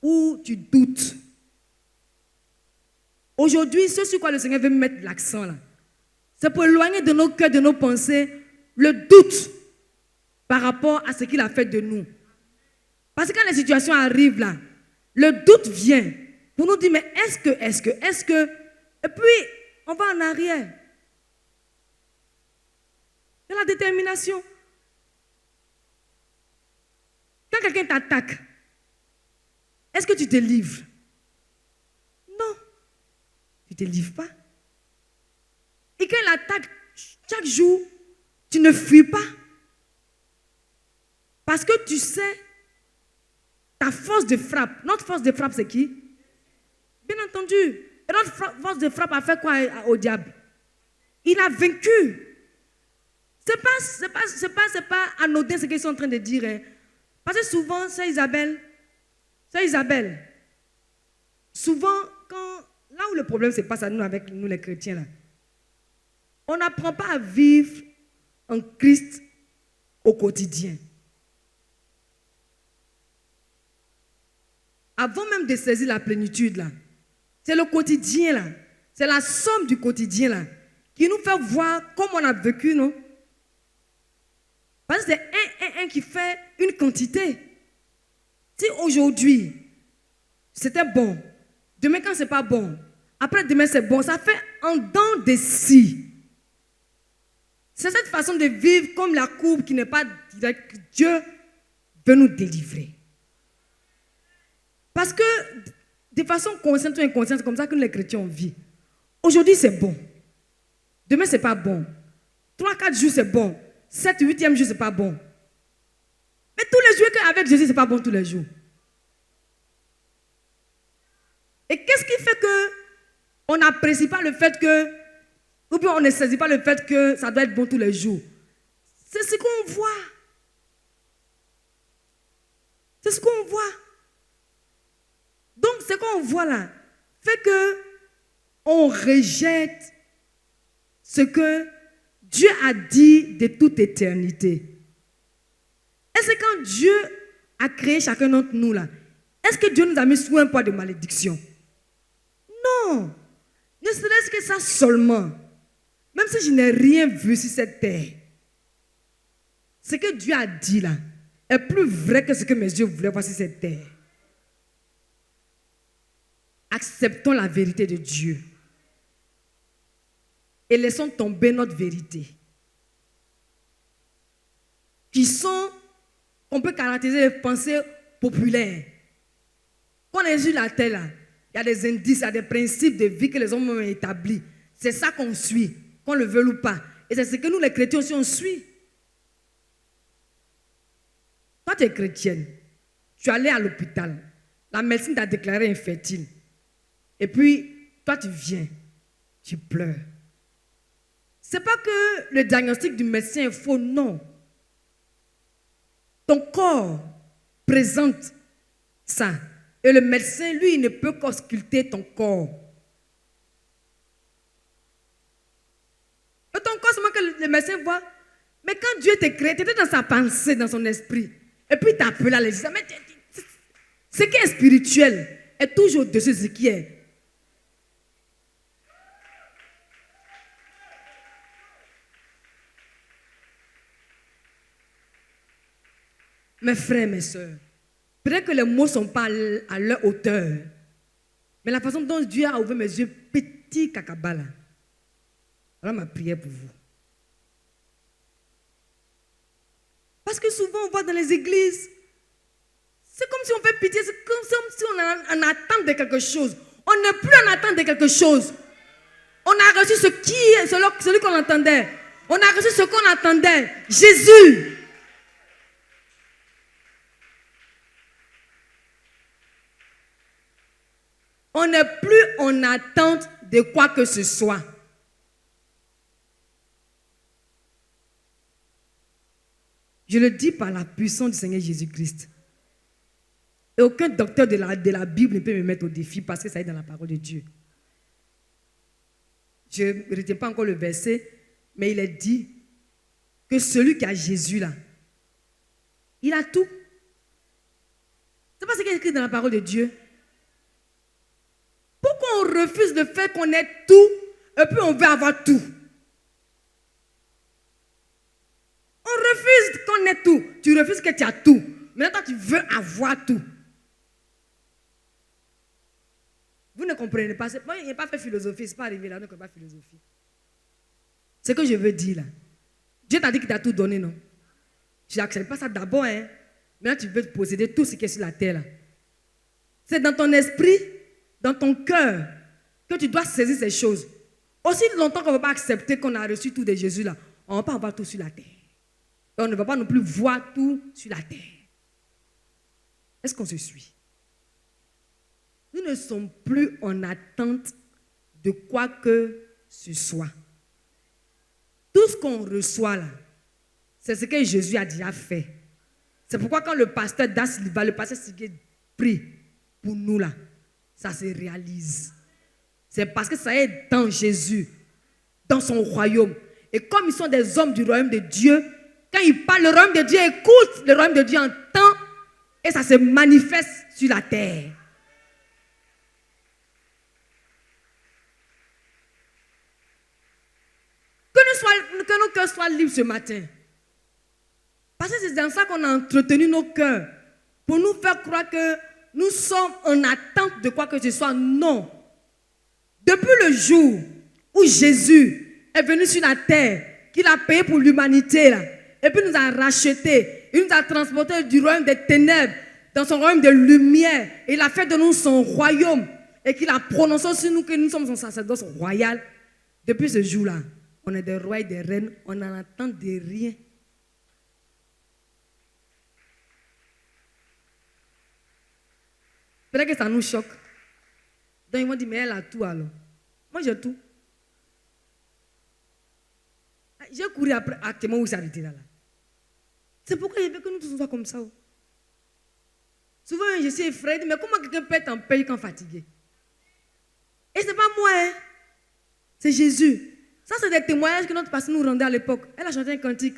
où tu doutes. Aujourd'hui, ce sur quoi le Seigneur veut mettre l'accent là, c'est pour éloigner de nos cœurs, de nos pensées, le doute par rapport à ce qu'il a fait de nous. Parce que quand les situations arrivent là, le doute vient pour nous dire, mais est-ce que, et puis on va en arrière. C'est la détermination. Quand quelqu'un t'attaque, est-ce que tu te livres? Non, tu ne te livres pas. Et quand il attaque chaque jour, tu ne fuis pas. Parce que tu sais, ta force de frappe, notre force de frappe c'est qui? Bien entendu. Et notre force de frappe a fait quoi au diable? Il a vaincu. C'est pas anodin ce qu'ils sont en train de dire. Hein. Parce que souvent, c'est Isabelle, souvent, là où le problème se passe à nous, avec nous les chrétiens, là, on n'apprend pas à vivre en Christ au quotidien. Avant même de saisir la plénitude, là, c'est le quotidien, là, c'est la somme du quotidien, là, qui nous fait voir comment on a vécu, non? Parce que c'est un qui fait une quantité. Si aujourd'hui, c'était bon, demain quand c'est pas bon, après demain c'est bon, ça fait en dents de scie. C'est cette façon de vivre comme la courbe qui n'est pas directe. Dieu veut nous délivrer. Parce que de façon consciente ou inconsciente, c'est comme ça que nous les chrétiens on vit. Aujourd'hui c'est bon. Demain c'est pas bon. 3-4 jours c'est bon. 7-8e jour c'est pas bon. Mais tous les jours avec Jésus c'est pas bon tous les jours. Et qu'est-ce qui fait que on n'apprécie pas le fait que, ou bien on ne saisit pas le fait que ça doit être bon tous les jours? C'est ce qu'on voit. C'est ce qu'on voit. Donc ce qu'on voit là fait que on rejette ce que Dieu a dit de toute éternité. Est-ce que quand Dieu a créé chacun d'entre nous là, est-ce que Dieu nous a mis sous un poids de malédiction? Non. Ne serait-ce que ça seulement. Même si je n'ai rien vu sur cette terre. Ce que Dieu a dit là est plus vrai que ce que mes yeux voulaient voir sur cette terre. Acceptons la vérité de Dieu et laissons tomber notre vérité, qui sont, on peut caractériser les pensées populaires. Quand on est sur la terre, là, il y a des indices, il y a des principes de vie que les hommes ont établis. C'est ça qu'on suit, qu'on le veuille ou pas. Et c'est ce que nous, les chrétiens aussi, on suit. Toi, tu es chrétienne, tu es allée à l'hôpital, la médecine t'a déclaré infertile. Et puis, toi, tu viens, tu pleures. Ce n'est pas que le diagnostic du médecin est faux, non. Ton corps présente ça. Et le médecin, lui, il ne peut qu'ausculter ton corps. Et ton corps, seulement que le médecin voit. Mais quand Dieu t'a créé, tu étais dans sa pensée, dans son esprit. Et puis, tu appelles à l'examen. Ce qui est spirituel est toujours au-dessus de ce qui est. Mes frères, mes soeurs, peut-être que les mots ne sont pas à leur hauteur, mais la façon dont Dieu a ouvert mes yeux, petit cacabala. Voilà ma prière pour vous. Parce que souvent on voit dans les églises, c'est comme si on fait pitié, c'est comme si on est en attente de quelque chose. On n'est plus en attente de quelque chose. On a reçu celui qu'on entendait. On a reçu ce qu'on attendait. Jésus. On n'est plus en attente de quoi que ce soit. Je le dis par la puissance du Seigneur Jésus-Christ. Et aucun docteur de la Bible ne peut me mettre au défi parce que ça est dans la parole de Dieu. Je ne retiens pas encore le verset, mais il est dit que celui qui a Jésus là, il a tout. C'est pas ce qui est écrit dans la parole de Dieu. Pourquoi on refuse de faire qu'on ait tout et puis on veut avoir tout? On refuse qu'on ait tout. Tu refuses que tu as tout. Maintenant, toi, tu veux avoir tout. Vous ne comprenez pas. Moi, il n'y a pas fait philosophie. Ce n'est pas arrivé là. On ne connaît pas philosophie. Ce que je veux dire là. Dieu t'a dit qu'il t'a tout donné, non? Je n'accepte pas ça d'abord. Hein? Maintenant, tu veux posséder tout ce qui est sur la terre là. C'est dans ton esprit, dans ton cœur, que tu dois saisir ces choses. Aussi longtemps qu'on ne va pas accepter qu'on a reçu tout de Jésus là, on ne va pas avoir tout sur la terre. Et on ne va pas non plus voir tout sur la terre. Est-ce qu'on se suit? Nous ne sommes plus en attente de quoi que ce soit. Tout ce qu'on reçoit là, c'est ce que Jésus a déjà fait. C'est pourquoi quand le pasteur Dasliva, le pasteur Sigé prie pour nous là, ça se réalise. C'est parce que ça est dans Jésus, dans son royaume. Et comme ils sont des hommes du royaume de Dieu, quand ils parlent, le royaume de Dieu écoute, le royaume de Dieu entend, et ça se manifeste sur la terre. Que nos cœurs soient libres ce matin. Parce que c'est dans ça qu'on a entretenu nos cœurs. Pour nous faire croire que nous sommes en attente de quoi que ce soit. Non. Depuis le jour où Jésus est venu sur la terre, qu'il a payé pour l'humanité, là, et puis nous a rachetés, il nous a transportés du royaume des ténèbres dans son royaume de lumière. Et il a fait de nous son royaume et qu'il a prononcé sur nous que nous sommes son sacerdoce royal. Depuis ce jour-là, on est des rois et des reines, on n'en attend de rien. Peut-être que ça nous choque. Donc ils m'ont dit, mais elle a tout alors. Moi j'ai tout. J'ai couru après actuellement où s'arrêter là. C'est pourquoi il veut que nous tous soyons comme ça. Souvent je suis effrayée, mais comment quelqu'un peut être en paix quand fatigué? Et ce n'est pas moi, hein? C'est Jésus. Ça, c'est des témoignages que notre pasteur nous rendait à l'époque. Elle a chanté un cantique.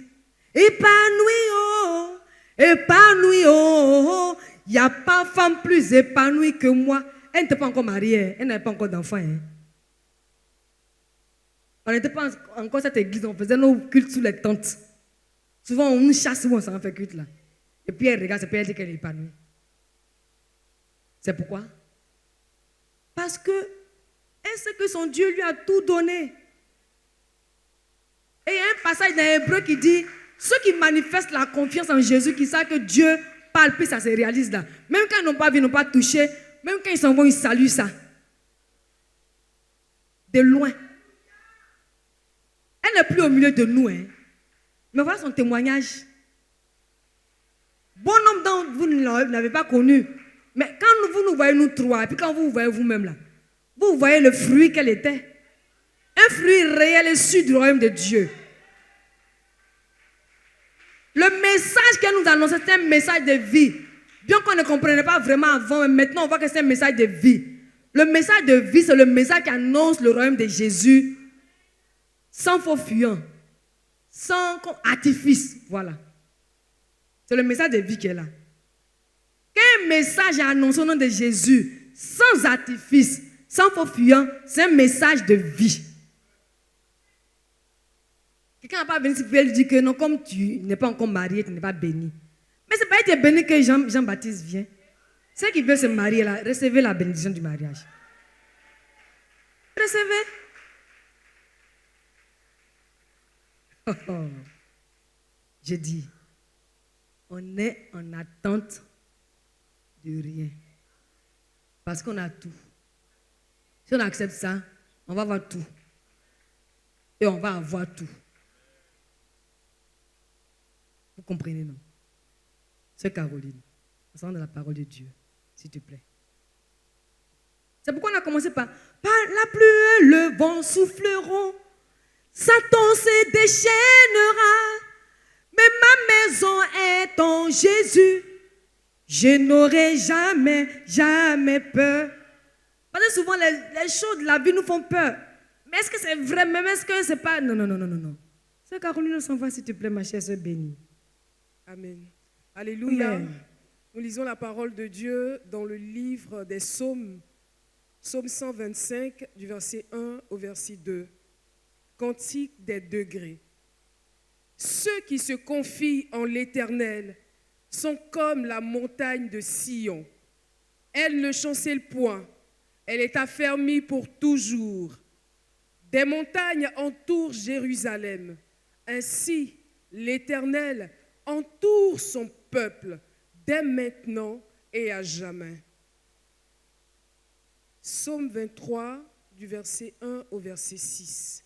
Épanoui, oh, épanoui, oh, il n'y a pas femme plus épanouie que moi. Elle n'était pas encore mariée, elle n'avait pas encore d'enfant. Hein. On n'était pas encore à cette église, on faisait nos cultes sous les tentes. Souvent, on nous chasse où on s'en fait culte là. Et puis elle regarde, c'est puis elle dit qu'elle est épanouie. C'est pourquoi? Parce que elle sait que son Dieu lui a tout donné. Et il y a un passage dans l'Hébreu qui dit, ceux qui manifestent la confiance en Jésus, qui savent que Dieu parle, puis ça se réalise là. Même quand ils n'ont pas vu, ils n'ont pas touché, même quand ils s'en vont, ils saluent ça. De loin. Elle n'est plus au milieu de nous. Hein. Mais voilà son témoignage. Bon nombre d'entre vous ne l'avez pas connu. Mais quand vous nous voyez nous trois, et puis quand vous voyez vous-même là, vous voyez le fruit qu'elle était. Un fruit réel issu du royaume de Dieu. Le message qu'elle nous annonçait, c'était un message de vie. Bien qu'on ne comprenait pas vraiment avant, mais maintenant on voit que c'est un message de vie. Le message de vie, c'est le message qui annonce le royaume de Jésus sans faux fuyant, sans artifice. Voilà. C'est le message de vie qui est là. Quand un message est annoncé au nom de Jésus, sans artifice, sans faux fuyant, c'est un message de vie. Quelqu'un n'a pas venu si lui dire que non, comme tu n'es pas encore marié, tu n'es pas béni. Mais ce n'est pas être béni que Jean-Baptiste vient. Ceux qui veulent se marier, là, recevez la bénédiction du mariage. Recevez. Oh, oh. Je dis, on est en attente de rien. Parce qu'on a tout. Si on accepte ça, on va avoir tout. Et on va avoir tout. Vous comprenez, non? C'est Caroline. On s'en de la parole de Dieu, s'il te plaît. C'est pourquoi on a commencé par la pluie, le vent souffleront, Satan se déchaînera, mais ma maison est en Jésus. Je n'aurai jamais, jamais peur. Parce que souvent, les choses de la vie nous font peur. Mais est-ce que c'est vrai? Même est-ce que c'est pas... Non, non, non, non, non, non. C'est Caroline, on s'en va, s'il te plaît, ma chère sœur bénie. Amen. Alléluia. Amen. Nous lisons la parole de Dieu dans le livre des Psaumes, Psaume 125, du verset 1 au verset 2. Cantique des degrés. Ceux qui se confient en l'Éternel sont comme la montagne de Sion. Elle ne chancelle point, elle est affermie pour toujours. Des montagnes entourent Jérusalem. Ainsi, l'Éternel entoure son peuple dès maintenant et à jamais. Psaume 23, du verset 1 au verset 6.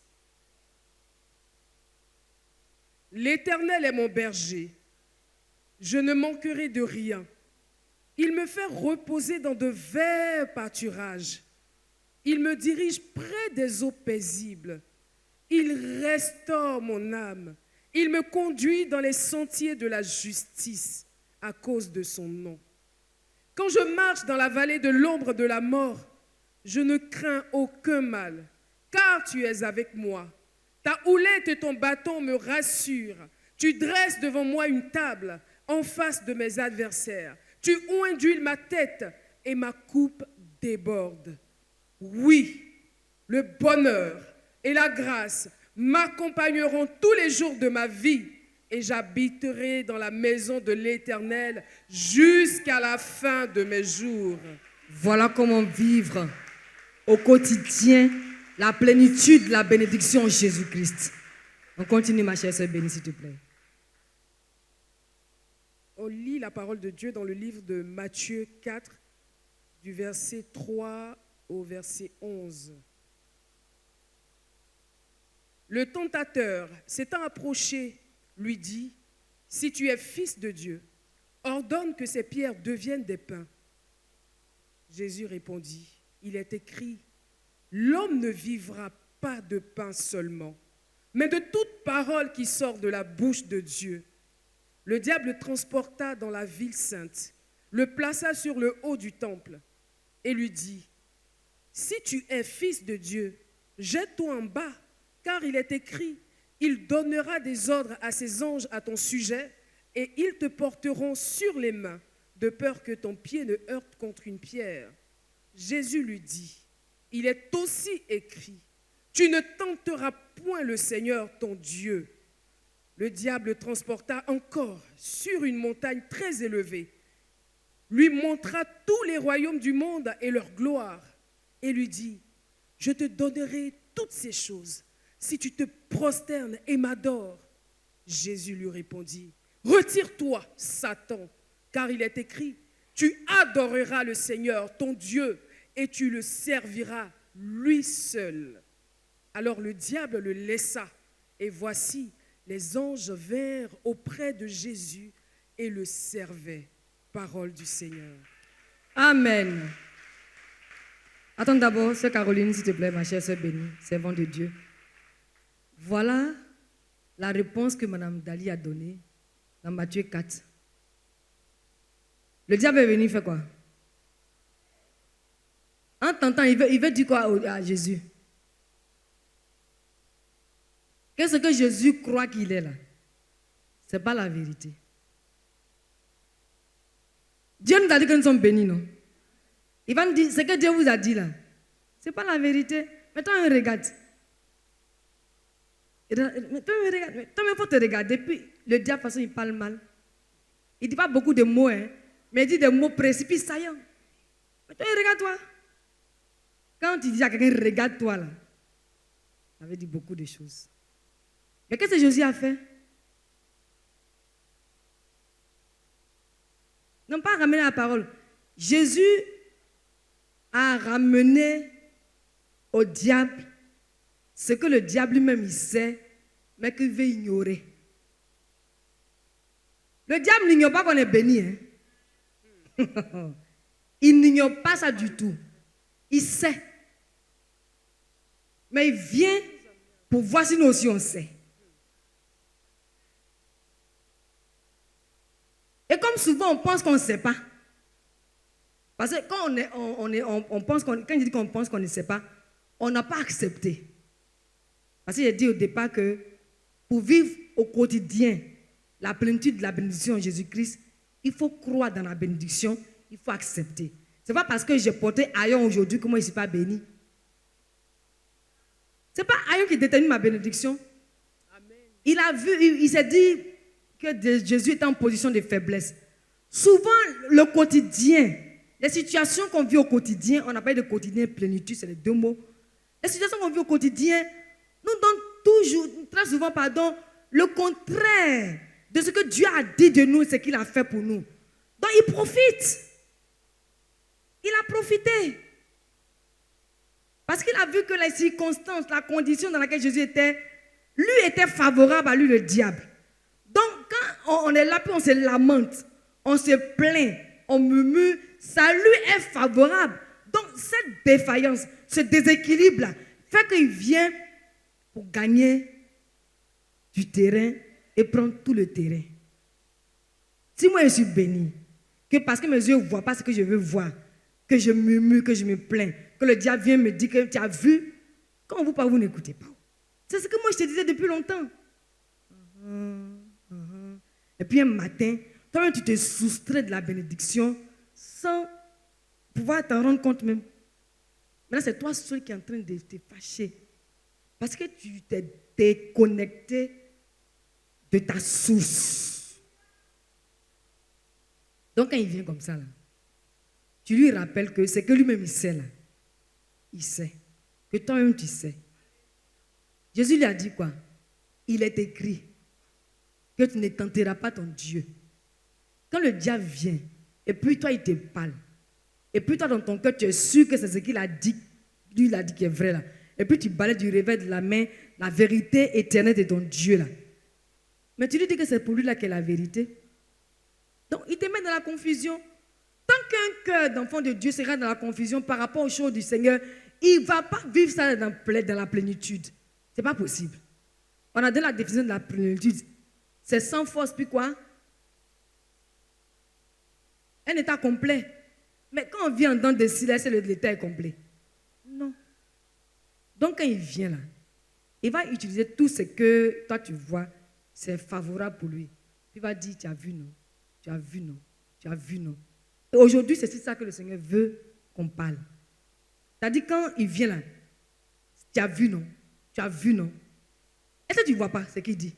L'Éternel est mon berger, je ne manquerai de rien. Il me fait reposer dans de verts pâturages. Il me dirige près des eaux paisibles. Il restaure mon âme. Il me conduit dans les sentiers de la justice à cause de son nom. Quand je marche dans la vallée de l'ombre de la mort, je ne crains aucun mal, car tu es avec moi. Ta houlette et ton bâton me rassurent. Tu dresses devant moi une table en face de mes adversaires. Tu oins d'huile ma tête et ma coupe déborde. Oui, le bonheur et la grâce m'accompagneront tous les jours de ma vie et j'habiterai dans la maison de l'Éternel jusqu'à la fin de mes jours. Voilà comment vivre au quotidien la plénitude de la bénédiction en Jésus-Christ. On continue, ma chère sœur bénie, s'il te plaît. On lit la parole de Dieu dans le livre de Matthieu 4, du verset 3 au verset 11. Le tentateur, s'étant approché, lui dit, « Si tu es fils de Dieu, ordonne que ces pierres deviennent des pains. » Jésus répondit, « Il est écrit, l'homme ne vivra pas de pain seulement, mais de toute parole qui sort de la bouche de Dieu. » Le diable le transporta dans la ville sainte, le plaça sur le haut du temple et lui dit, « Si tu es fils de Dieu, jette-toi en bas, car il est écrit, il donnera des ordres à ses anges à ton sujet et ils te porteront sur les mains, de peur que ton pied ne heurte contre une pierre. » Jésus lui dit, « Il est aussi écrit, tu ne tenteras point le Seigneur ton Dieu. » le diable le transporta encore sur une montagne très élevée, lui montra tous les royaumes du monde et leur gloire, et lui dit, je te donnerai toutes ces choses si tu te prosternes et m'adores. Jésus lui répondit, retire-toi, Satan, car il est écrit, tu adoreras le Seigneur, ton Dieu, et tu le serviras lui seul. Alors le diable le laissa, et voici, les anges vinrent auprès de Jésus et le servaient. Parole du Seigneur. Amen. Attends d'abord, sœur Caroline, s'il te plaît, ma chère sœur bénie, servante de Dieu. Voilà la réponse que Mme Dali a donnée dans Matthieu 4. Le diable est venu faire quoi? En tentant, il veut dire quoi à Jésus? Qu'est-ce que Jésus croit qu'il est là? Ce n'est pas la vérité. Dieu nous a dit que nous sommes bénis, non? Il va nous dire, ce que Dieu vous a dit là, ce n'est pas la vérité. Maintenant, regarde. Toi-même, il faut te regarder. Puis, le diable, de toute façon, il parle mal. Il ne dit pas beaucoup de mots, hein, mais il dit des mots précis, puis saillants. Maintenant, regarde-toi. Quand tu dis à quelqu'un, regarde-toi là, ça veut dire beaucoup de choses. Mais qu'est-ce que Jésus a fait? Non, pas ramener la parole. Jésus a ramené au diable ce que le diable lui-même il sait, mais qu'il veut ignorer. Le diable n'ignore pas qu'on est béni. Hein? Il n'ignore pas ça du tout. Il sait. Mais il vient pour voir si nous aussi on sait. Et comme souvent on pense qu'on ne sait pas. Parce que quand on pense quand je dis qu'on pense qu'on ne sait pas, on n'a pas accepté. Parce que j'ai dit au départ que pour vivre au quotidien la plénitude de la bénédiction en Jésus-Christ, il faut croire dans la bénédiction, il faut accepter. Ce n'est pas parce que j'ai porté Ayon aujourd'hui que moi je ne suis pas béni. Ce n'est pas Ayon qui détermine ma bénédiction. Amen. Il a vu, il s'est dit que Jésus est en position de faiblesse. Souvent, le quotidien, les situations qu'on vit au quotidien, on appelle de quotidien plénitude, c'est les deux mots. Les situations qu'on vit au quotidien nous donnent toujours, très souvent, pardon, le contraire de ce que Dieu a dit de nous et ce qu'il a fait pour nous. Donc, il profite. Il a profité. Parce qu'il a vu que les circonstances, la condition dans laquelle Jésus était, lui était favorable à lui, le diable. Donc, quand on est là, puis on se lamente, on se plaint, on murmure, ça lui est favorable. Donc, cette défaillance, ce déséquilibre-là, fait qu'il vient pour gagner du terrain et prendre tout le terrain. Si moi je suis béni, que parce que mes yeux ne voient pas ce que je veux voir, que je murmure, que je me plains, que le diable vient me dire que tu as vu, quand vous parlez, vous n'écoutez pas. C'est ce que moi je te disais depuis longtemps. Et puis un matin, toi-même tu te soustrais de la bénédiction sans pouvoir t'en rendre compte même. Maintenant c'est toi seul qui es en train de te fâcher. Parce que tu t'es déconnecté de ta source. Donc quand il vient comme ça, là, tu lui rappelles que c'est que lui-même il sait là. Il sait. Que toi-même tu sais. Jésus lui a dit quoi? Il est écrit que tu ne tenteras pas ton Dieu. Quand le diable vient, et puis toi il te parle, et puis toi dans ton cœur tu es sûr que c'est ce qu'il a dit, lui il a dit qui est vrai là. Et puis tu balayes du réveil de la main la vérité éternelle de ton Dieu là. Mais tu lui dis que c'est pour lui là qu'est la vérité. Donc il te met dans la confusion. Tant qu'un cœur d'enfant de Dieu sera dans la confusion par rapport aux choses du Seigneur, il ne va pas vivre ça dans la plénitude. Ce n'est pas possible. On a donné la définition de la plénitude. C'est sans force, puis quoi? Un état complet. Mais quand on vit en dedans de silence, l'état est complet. Non. Donc quand il vient là, il va utiliser tout ce que toi tu vois, c'est favorable pour lui. Il va dire, tu as vu non? Tu as vu non? Tu as vu non? Et aujourd'hui, c'est ça que le Seigneur veut qu'on parle. C'est-à-dire quand il vient là, tu as vu non? Tu as vu non? Est-ce que tu ne vois pas ce qu'il dit?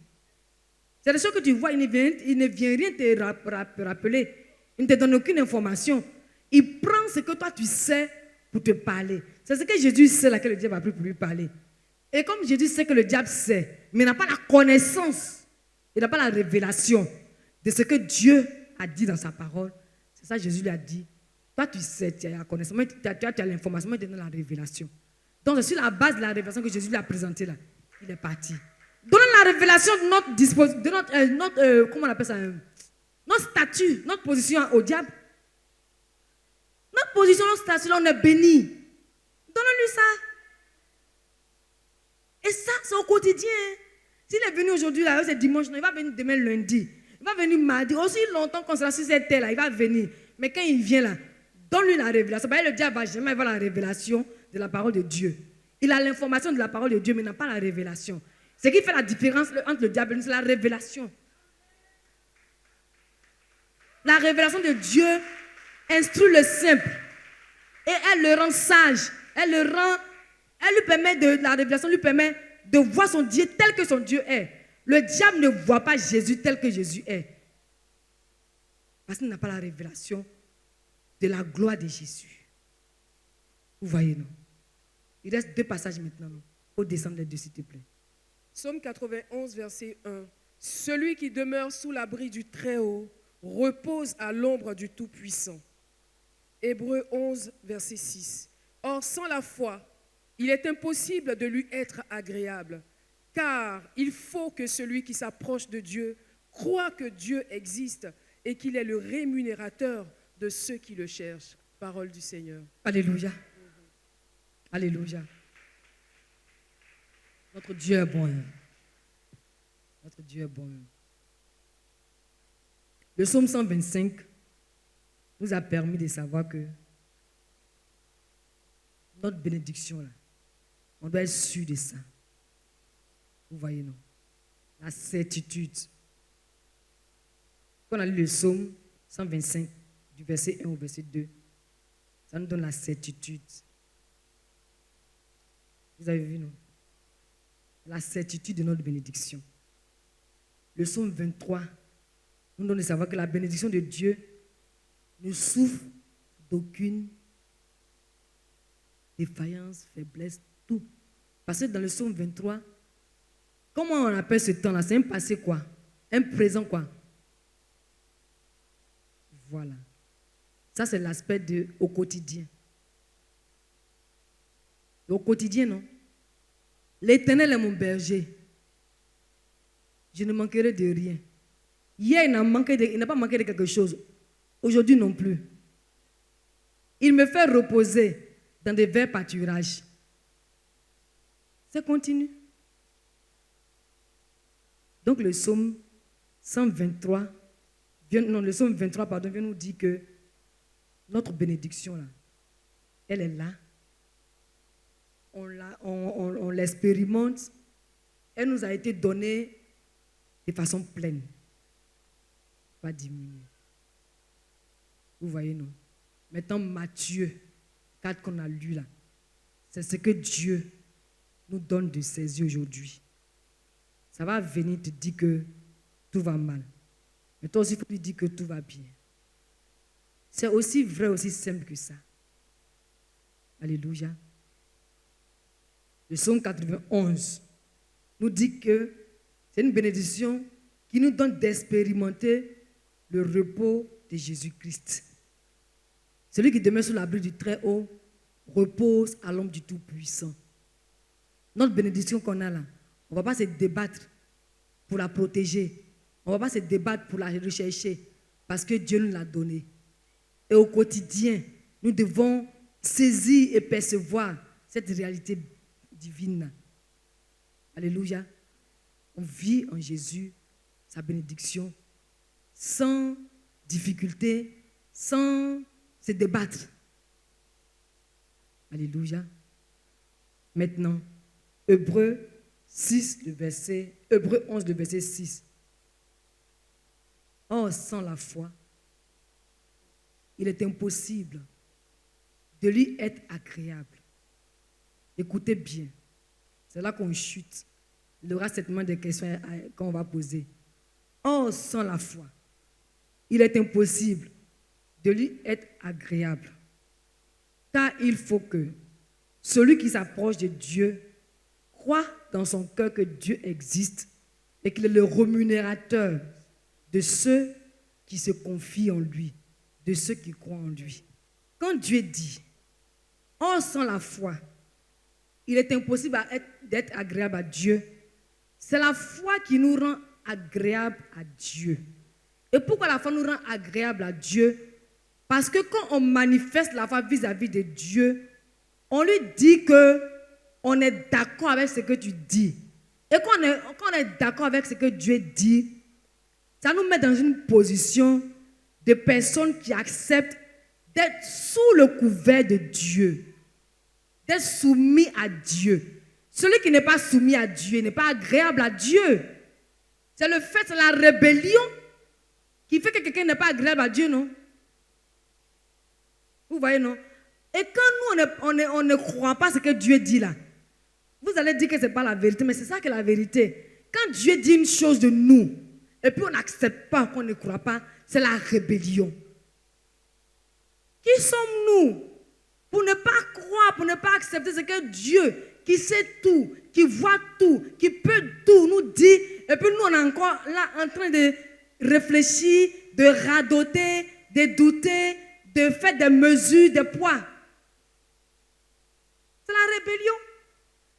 C'est des choses que tu vois, il ne vient rien te rappeler. Il ne te donne aucune information. Il prend ce que toi tu sais pour te parler. C'est ce que Jésus sait là que le diable a pris pour lui parler. Et comme Jésus sait que le diable sait, mais il n'a pas la connaissance, il n'a pas la révélation de ce que Dieu a dit dans sa parole. C'est ça que Jésus lui a dit. Toi tu sais, tu as la connaissance, tu as l'information, mais tu as la révélation. Donc c'est sur la base de la révélation que Jésus lui a présentée là. Il est parti. Donnons la révélation de notre, comment on appelle ça, notre statut, notre position au diable. Notre position, notre statut, là, on est béni. Donnons-lui ça. Et ça, c'est au quotidien. S'il est venu aujourd'hui, là, c'est dimanche, non, il va venir demain lundi. Il va venir mardi. Aussi longtemps qu'on sera sur cette terre, là, il va venir. Mais quand il vient là, donne-lui la révélation. Le diable va jamais avoir la révélation de la parole de Dieu. Il a l'information de la parole de Dieu, mais il n'a pas la révélation. Ce qui fait la différence entre le diable et nous, c'est la révélation. La révélation de Dieu instruit le simple. Et elle le rend sage. Elle lui permet la révélation lui permet de voir son Dieu tel que son Dieu est. Le diable ne voit pas Jésus tel que Jésus est. Parce qu'il n'a pas la révélation de la gloire de Jésus. Vous voyez, non? Il reste 2 passages maintenant. Non? Faut descendre les 2, s'il te plaît. Psaume 91, verset 1. Celui qui demeure sous l'abri du Très-Haut repose à l'ombre du Tout-Puissant. Hébreux 11, verset 6. Or, sans la foi, il est impossible de lui être agréable, car il faut que celui qui s'approche de Dieu croit que Dieu existe et qu'il est le rémunérateur de ceux qui le cherchent. Parole du Seigneur. Alléluia. Alléluia. Notre Dieu est bon. Notre Dieu est bon. Le psaume 125 nous a permis de savoir que notre bénédiction, là, on doit être sûr de ça. Vous voyez, non? La certitude. Quand on a lu le psaume 125, du verset 1 au verset 2, ça nous donne la certitude. Vous avez vu, non? La certitude de notre bénédiction. Le psaume 23 nous donne de savoir que la bénédiction de Dieu ne souffre d'aucune défaillance, faiblesse, tout. Parce que dans le psaume 23, comment on appelle ce temps-là? C'est un passé quoi? Un présent quoi? Voilà. Ça, c'est l'aspect au quotidien. Au quotidien, non? L'Éternel est mon berger. Je ne manquerai de rien. Hier, il n'a pas manqué de quelque chose. Aujourd'hui non plus. Il me fait reposer dans des verts pâturages. Ça continue. Donc le psaume 123, le psaume 23, vient nous dire que notre bénédiction, là, elle est là. On l'expérimente. Elle nous a été donnée de façon pleine. Pas diminuer. Vous voyez, non? Maintenant, Matthieu 4 qu'on a lu là, c'est ce que Dieu nous donne de ses yeux aujourd'hui. Ça va venir te dire que tout va mal. Mais toi aussi, il faut lui dire que tout va bien. C'est aussi vrai, aussi simple que ça. Alléluia. Le psaume 91 nous dit que c'est une bénédiction qui nous donne d'expérimenter le repos de Jésus-Christ. Celui qui demeure sous l'abri du Très-Haut repose à l'ombre du Tout-Puissant. Notre bénédiction qu'on a là, on ne va pas se débattre pour la protéger. On ne va pas se débattre pour la rechercher parce que Dieu nous l'a donnée. Et au quotidien, nous devons saisir et percevoir cette réalité divine. Alléluia. On vit en Jésus sa bénédiction sans difficulté, sans se débattre. Alléluia. Maintenant, Hébreux 11, le verset 6. Or, sans la foi, il est impossible de lui être agréable. Écoutez bien, c'est là qu'on chute. Il y aura certainement des questions qu'on va poser. Or, sans la foi, il est impossible de lui être agréable. Car il faut que celui qui s'approche de Dieu croit dans son cœur que Dieu existe et qu'il est le rémunérateur de ceux qui se confient en lui, de ceux qui croient en lui. Quand Dieu dit, or sans la foi, il est impossible d'être agréable à Dieu, c'est la foi qui nous rend agréable à Dieu. Et pourquoi la foi nous rend agréable à Dieu? Parce que quand on manifeste la foi vis-à-vis de Dieu, on lui dit qu'on est d'accord avec ce que tu dis. Et quand on est d'accord avec ce que Dieu dit, ça nous met dans une position de personnes qui acceptent d'être sous le couvert de Dieu, d'être soumis à Dieu. Celui qui n'est pas soumis à Dieu n'est pas agréable à Dieu. C'est le fait, c'est la rébellion qui fait que quelqu'un n'est pas agréable à Dieu, non? Vous voyez, non? Et quand nous, on ne croit pas ce que Dieu dit là, vous allez dire que ce n'est pas la vérité, mais c'est ça que la vérité. Quand Dieu dit une chose de nous, et puis on n'accepte pas, qu'on ne croit pas, c'est la rébellion. Qui sommes-nous pour ne pas croire, pour ne pas accepter ce que Dieu, qui sait tout, qui voit tout, qui peut tout, nous dit, et puis nous on est encore là en train de réfléchir, de radoter, de douter, de faire des mesures, des poids. C'est la rébellion.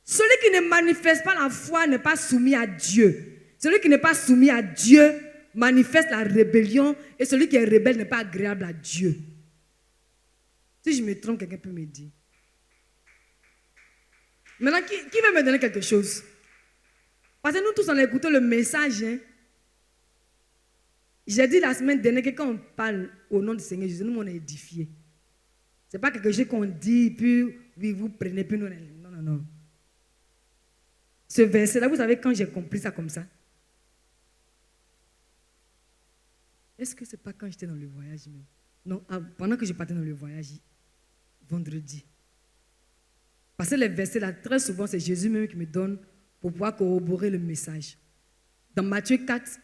Celui qui ne manifeste pas la foi n'est pas soumis à Dieu. Celui qui n'est pas soumis à Dieu manifeste la rébellion et celui qui est rebelle n'est pas agréable à Dieu. Si je me trompe, quelqu'un peut me dire. Maintenant, qui veut me donner quelque chose? Parce que nous tous, on a écouté le message. Hein? J'ai dit la semaine dernière que quand on parle au nom du Seigneur Jésus, nous, on est édifiés. Ce n'est pas quelque chose qu'on dit, puis oui, vous prenez, puis nous, on est... Non, non, non. Ce verset-là, vous savez, quand j'ai compris ça comme ça, est-ce que ce n'est pas quand j'étais dans le voyage même? Non, pendant que je partais dans le voyage, vendredi. Parce que les versets là, très souvent, c'est Jésus même qui me donne pour pouvoir corroborer le message. Dans Matthieu 4,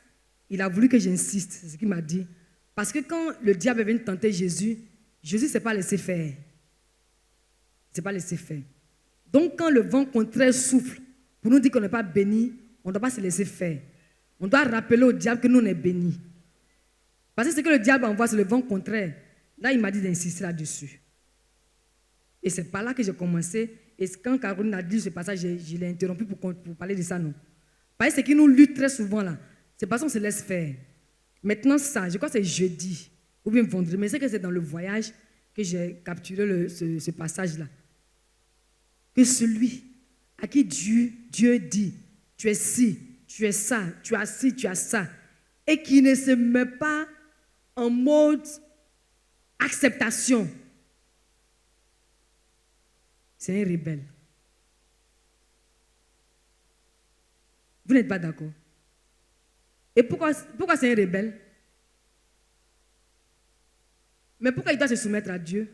il a voulu que j'insiste, c'est ce qu'il m'a dit. Parce que quand le diable est venu tenter Jésus, Jésus ne s'est pas laissé faire. Il ne s'est pas laissé faire. Donc quand le vent contraire souffle, pour nous dire qu'on n'est pas béni, on ne doit pas se laisser faire. On doit rappeler au diable que nous, on est bénis. Parce que ce que le diable envoie, c'est le vent contraire. Là, il m'a dit d'insister là-dessus. Et c'est par là que j'ai commencé. Et quand Caroline a dit ce passage, je l'ai interrompu pour parler de ça, non. Parce que ce qui nous lutte très souvent là, c'est parce qu'on se laisse faire. Maintenant, ça, je crois que c'est jeudi, ou bien vendredi, mais c'est que c'est dans le voyage que j'ai capturé ce passage-là. Que celui à qui Dieu dit, tu es ci, tu es ça, tu as ci, tu as ça, et qui ne se met pas en mode acceptation, c'est un rebelle. Vous n'êtes pas d'accord? Et pourquoi c'est un rebelle? Mais pourquoi il doit se soumettre à Dieu?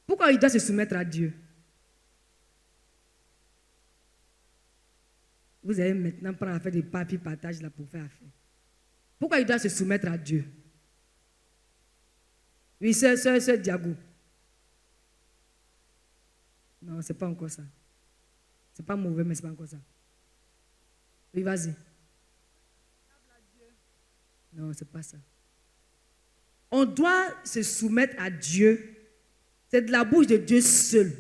Pourquoi il doit se soumettre à Dieu? Vous allez maintenant prendre à faire des papiers partage là pour faire affaire. Pourquoi il doit se soumettre à Dieu? Oui, sœur Diago. Non, ce n'est pas encore ça. Ce n'est pas mauvais, mais ce n'est pas encore ça. Oui, vas-y. Non, ce n'est pas ça. On doit se soumettre à Dieu. C'est de la bouche de Dieu seul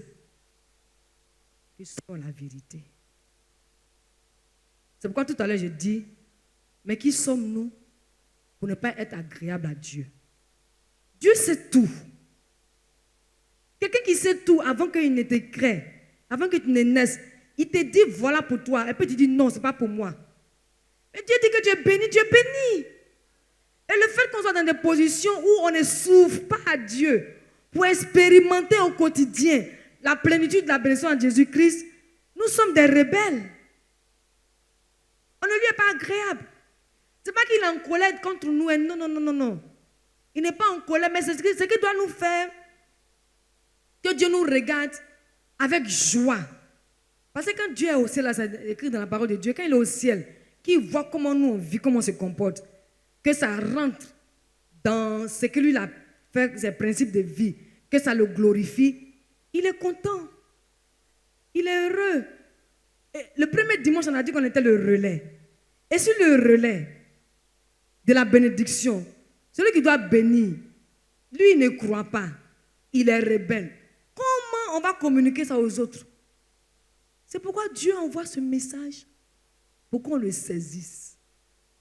que sort la vérité. C'est pourquoi tout à l'heure je dis, mais qui sommes-nous pour ne pas être agréable à Dieu? Dieu sait tout. Quelqu'un qui sait tout avant qu'il ne te crée, avant que tu ne naisses, il te dit voilà pour toi. Et puis tu dis non, ce n'est pas pour moi. Mais Dieu dit que tu es béni, Dieu est béni. Et le fait qu'on soit dans des positions où on ne s'ouvre pas à Dieu pour expérimenter au quotidien la plénitude de la bénédiction en Jésus-Christ, nous sommes des rebelles. On ne lui est pas agréable. Ce n'est pas qu'il est en colère contre nous. Non, non, non, non, non. Il n'est pas en colère, mais c'est ce qui doit nous faire que Dieu nous regarde avec joie. Parce que quand Dieu est au ciel, là, c'est écrit dans la parole de Dieu, quand il est au ciel, qu'il voit comment nous on vit, comment on se comporte, que ça rentre dans ce que lui a fait, ses principes de vie, que ça le glorifie, il est content. Il est heureux. Et le premier dimanche, on a dit qu'on était le relais. Et sur le relais de la bénédiction, celui qui doit bénir, lui, il ne croit pas. Il est rebelle. Comment on va communiquer ça aux autres? C'est pourquoi Dieu envoie ce message. Pour qu'on le saisisse.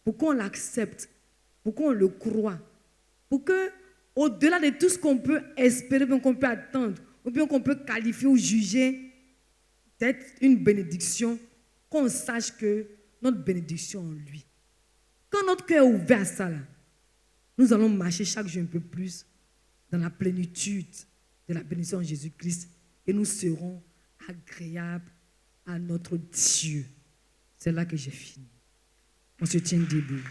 Pour qu'on l'accepte. Pour qu'on le croie. Pour que, au-delà de tout ce qu'on peut espérer, qu'on peut attendre, ou bien qu'on peut qualifier ou juger d'être une bénédiction, qu'on sache que notre bénédiction en lui. Quand notre cœur est ouvert à ça, là, nous allons marcher chaque jour un peu plus dans la plénitude de la bénédiction de Jésus-Christ et nous serons agréables à notre Dieu. C'est là que j'ai fini. On se tient debout.